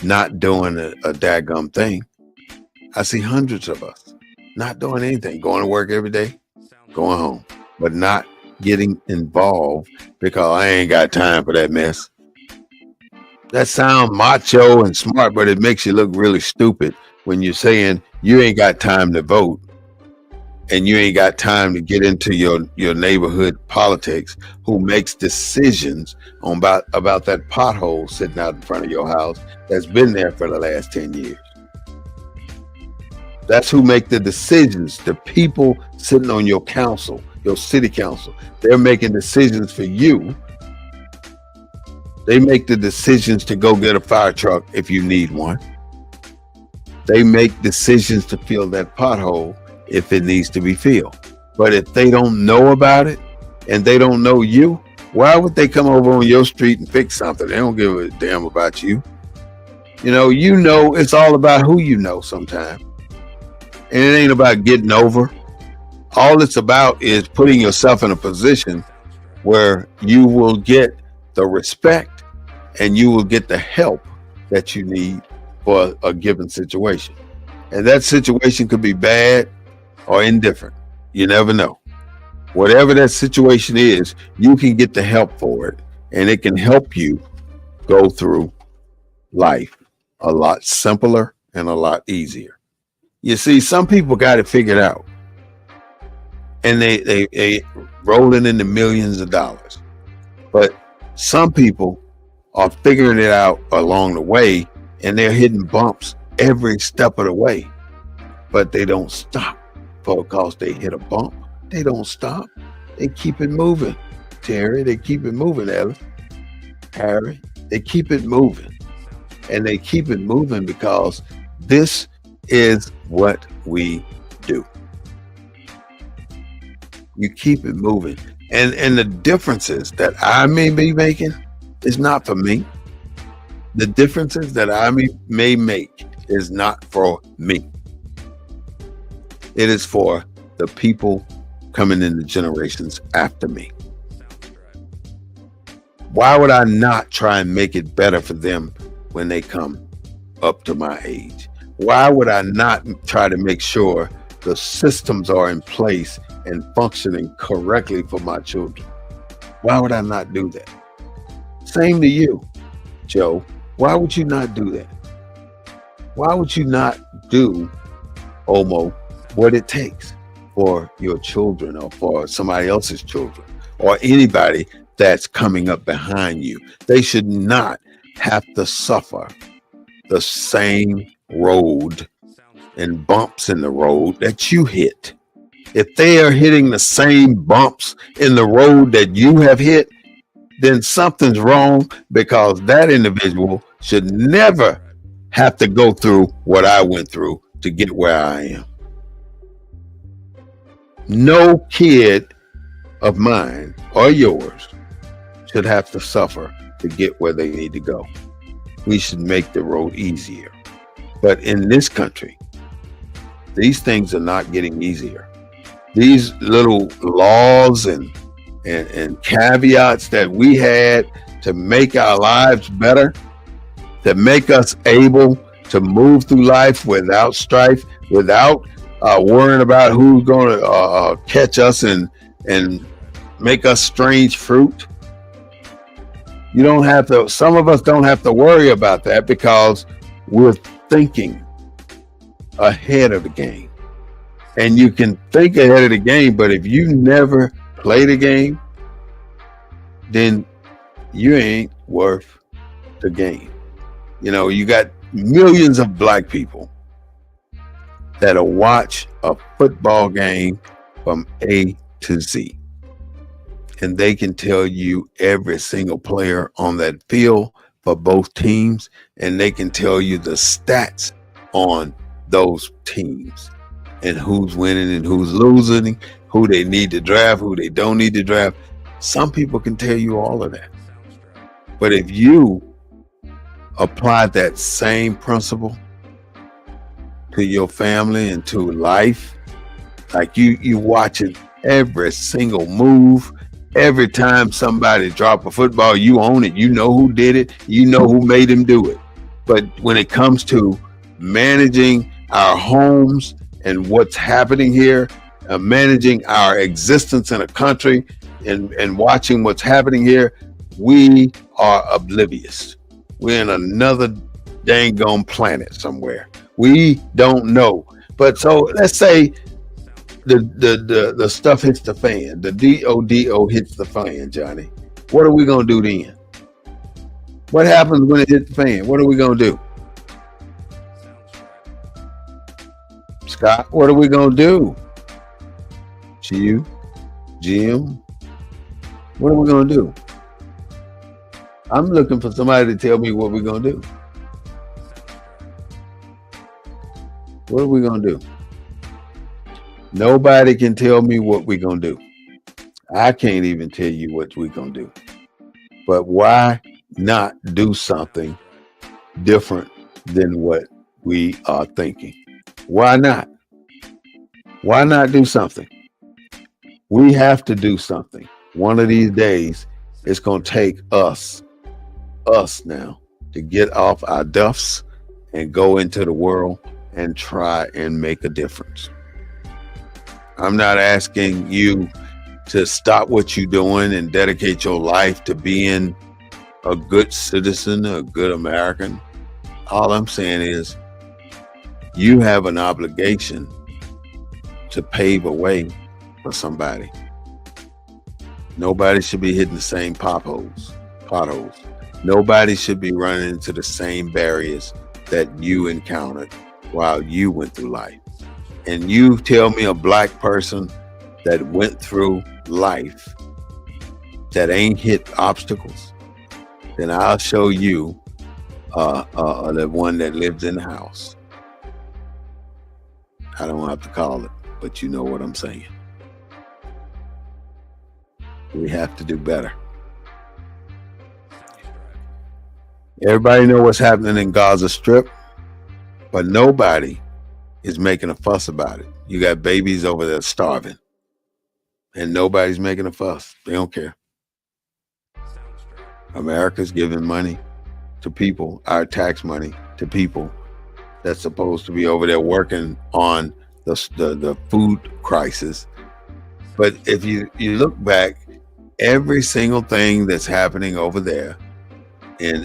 not doing a daggum thing. I see hundreds of us not doing anything, going to work every day, going home, but not getting involved because I ain't got time for that mess. That sounds macho and smart, but it makes you look really stupid when you're saying you ain't got time to vote and you ain't got time to get into your neighborhood politics, who makes decisions on about that pothole sitting out in front of your house that's been there for the last 10 years. That's who make the decisions. The people sitting on your council, your city council, they're making decisions for you. They make the decisions to go get a fire truck if you need one. They make decisions to fill that pothole if it needs to be filled. But if they don't know about it and they don't know you, why would they come over on your street and fix something? They don't give a damn about you. You know, it's all about who you know sometimes. And it ain't about getting over. All it's about is putting yourself in a position where you will get the respect and you will get the help that you need for a given situation. And that situation could be bad or indifferent. You never know. Whatever that situation is, you can get the help for it, and it can help you go through life a lot simpler and a lot easier. You see, some people got it figured out, and they rolling in the millions of dollars. But some people are figuring it out along the way, and they're hitting bumps every step of the way, but they don't stop because they hit a bump. They don't stop. They keep it moving. Terry, they keep it moving. Ellis, Harry, they keep it moving. And they keep it moving because this is what we do. You keep it moving. And the differences that I may be making is not for me. The differences that I may make is not for me. It is for the people coming in the generations after me. Why would I not try and make it better for them when they come up to my age? Why would I not try to make sure the systems are in place and functioning correctly for my children? Why would I not do that? Same to you, Joe. Why would you not do that? Why would you not do, Omo, what it takes for your children or for somebody else's children or anybody that's coming up behind you? They should not have to suffer the same road and bumps in the road that you hit. If they are hitting the same bumps in the road that you have hit, then something's wrong, because that individual should never have to go through what I went through to get where I am. No kid of mine or yours should have to suffer to get where they need to go. We should make the road easier. But in this country, these things are not getting easier. These little laws and caveats that we had to make our lives better, to make us able to move through life without strife, without worrying about who's going to catch us and make us strange fruit. You don't have to, some of us don't have to worry about that because we're thinking ahead of the game. And you can think ahead of the game, but if you never play the game, then you ain't worth the game. You know, you got millions of black people that'll watch a football game from A to Z. And they can tell you every single player on that field for both teams, and they can tell you the stats on those teams and who's winning and who's losing, who they need to draft, who they don't need to draft. Some people can tell you all of that. But if you apply that same principle to your family and to life, like you watching every single move, every time somebody drop a football, you own it. You know who did it. You know who made him do it. But when it comes to managing our homes and what's happening here, managing our existence in a country and watching what's happening here, we are oblivious. We're in another dang on planet somewhere. We don't know. But so let's say the stuff hits the fan, the DODO hits the fan, Johnny. What are we gonna do then? What happens when it hits the fan? What are we gonna do? Scott, what are we gonna do? Jim, what are we gonna do? I'm looking for somebody to tell me what we're gonna do. What are we gonna do? Nobody can tell me what we're gonna do. I can't even tell you what we're gonna do. But why not do something different than what we are thinking? Why not? Why not do something? We have to do something. One of these days, it's gonna take us now to get off our duffs and go into the world and try and make a difference. I'm not asking you to stop what you're doing and dedicate your life to being a good citizen, a good American. All I'm saying is you have an obligation to pave a way for somebody. Nobody should be hitting the same potholes. Nobody should be running into the same barriers that you encountered while you went through life. And you tell me a black person that went through life that ain't hit obstacles, then I'll show you the one that lives in the house. I don't have to call it, but you know what I'm saying. We have to do better. Everybody know what's happening in Gaza Strip, but nobody is making a fuss about it. You got babies over there starving, and nobody's making a fuss. They don't care. America's giving money to people, our tax money to people that's supposed to be over there working on the food crisis. But if you look back, every single thing that's happening over there in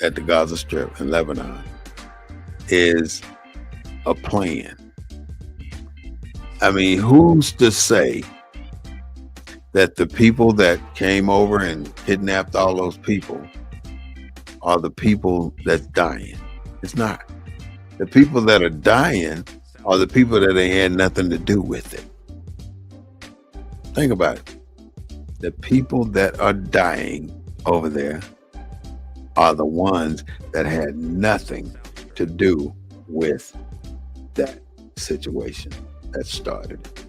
at the Gaza Strip in Lebanon is a plan. I mean, who's to say that the people that came over and kidnapped all those people are the people that's dying? It's not. The people that are dying are the people that they had nothing to do with it. Think about it. The people that are dying over there are the ones that had nothing to do with that situation that started it.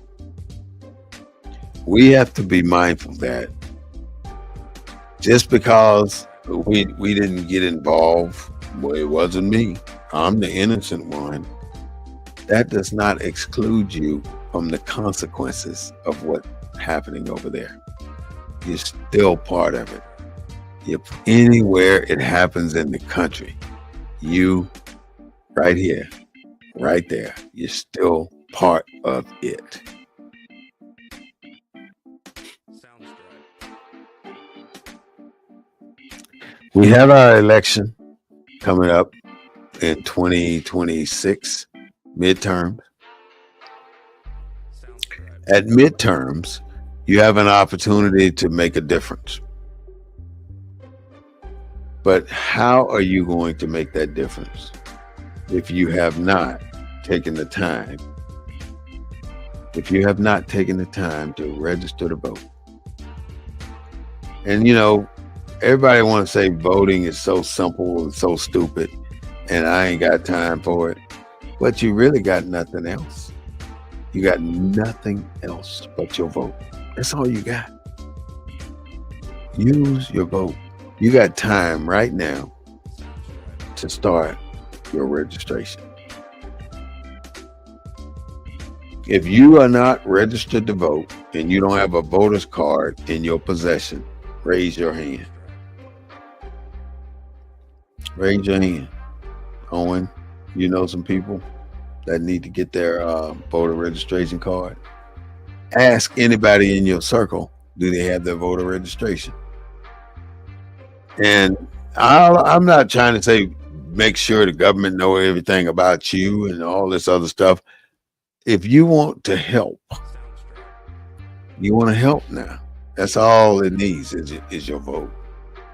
we have to be mindful that just because we didn't get involved, well, it wasn't me. I'm the innocent one. That does not exclude you from the consequences of what's happening over there. You're still part of it. If anywhere it happens in the country, you right here, right there, you're still part of it. We have our election coming up in 2026, midterms. At midterms, you have an opportunity to make a difference. But how are you going to make that difference if you have not taken the time? If you have not taken the time to register to vote. And you know, everybody wants to say voting is so simple and so stupid, and I ain't got time for it. But you really got nothing else. You got nothing else but your vote. That's all you got. Use your vote. You got time right now to start your registration. If you are not registered to vote and you don't have a voter's card in your possession, raise your hand. Raise your hand. Owen, you know some people that need to get their voter registration card. Ask anybody in your circle, do they have their voter registration? And I'm not trying to say make sure the government know everything about you and all this other stuff. If you want to help, you want to help now. That's all it needs is your vote.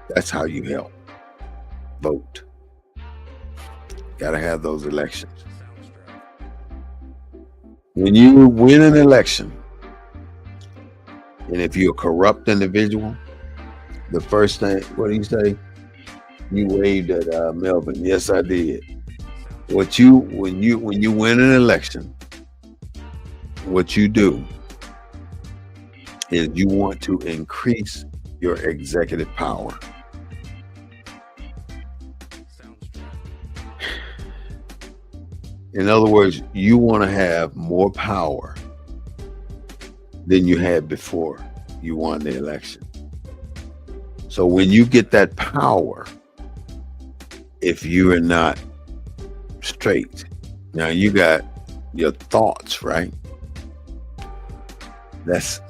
That's how you help. Vote. Got to have those elections. When you win an election, and if you're a corrupt individual, the first thing, what do you say? You waved at Melvin. Yes, I did. When you win an election, what you do is you want to increase your executive power. In other words, you want to have more power than you had before you won the election. So when you get that power, if you are not straight, now you got your thoughts, right? That's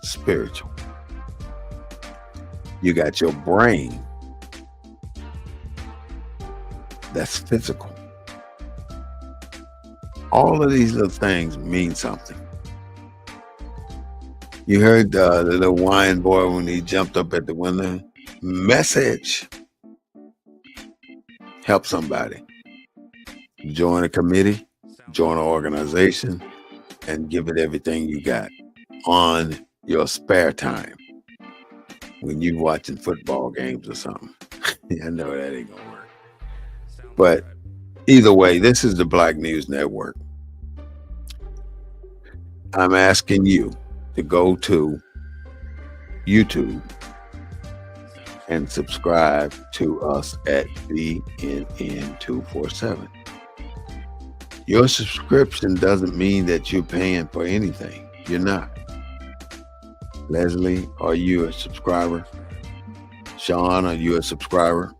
spiritual. You got your brain. That's physical. All of these little things mean something. You heard the little wine boy when he jumped up at the window. Message. Help somebody. Join a committee, join an organization, and give it everything you got on your spare time when you watching football games or something. I know that ain't gonna work. But either way, this is the Black News Network. I'm asking you to go to YouTube and subscribe to us at BNN247. Your subscription doesn't mean that you're paying for anything. You're not. Leslie, are you a subscriber? Sean, are you a subscriber?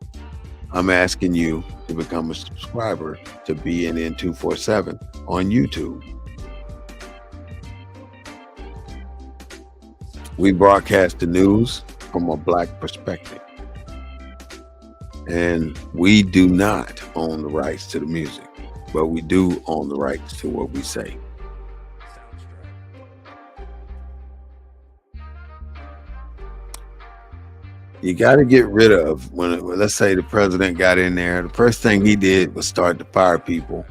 I'm asking you to become a subscriber to BNN247 on YouTube. We broadcast the news from a Black perspective. And we do not own the rights to the music, but we do own the rights to what we say. You got to get rid of, let's say the president got in there, the first thing he did was start to fire people.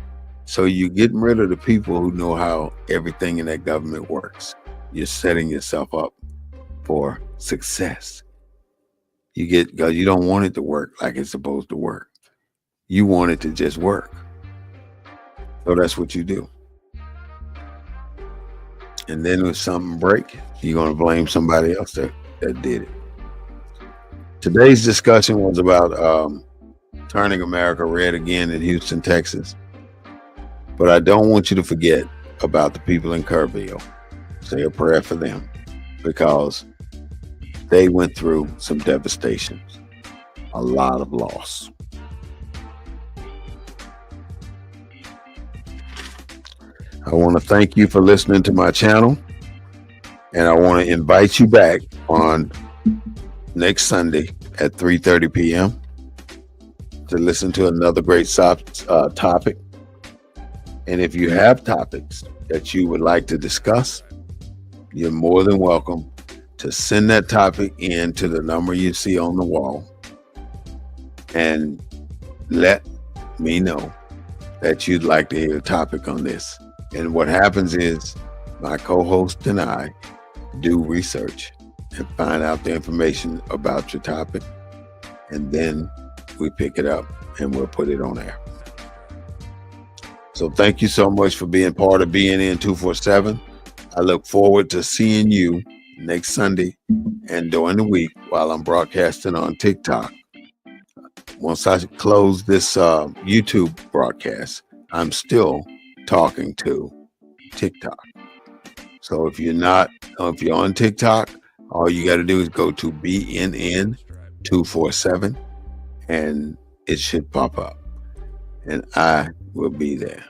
So you're getting rid of the people who know how everything in that government works. You're setting yourself up for success. Because you don't want it to work like it's supposed to work. You want it to just work. So that's what you do. And then when something break, you're going to blame somebody else that did it. Today's discussion was about turning America red again in Houston, Texas. But I don't want you to forget about the people in Kerrville. Say a prayer for them, because they went through some devastation, a lot of loss. I want to thank you for listening to my channel, and I want to invite you back on next Sunday at 3:30 p.m. to listen to another great topic. And if you have topics that you would like to discuss, you're more than welcome to send that topic in to the number you see on the wall and let me know that you'd like to hear a topic on this. And what happens is my co-host and I do research and find out the information about your topic, and then we pick it up and we'll put it on air. So thank you so much for being part of BNN 247. I look forward to seeing you next Sunday and during the week while I'm broadcasting on TikTok. Once I close this YouTube broadcast, I'm still talking to TikTok. So if you're on TikTok, all you got to do is go to BNN 247 and it should pop up, and I will be there.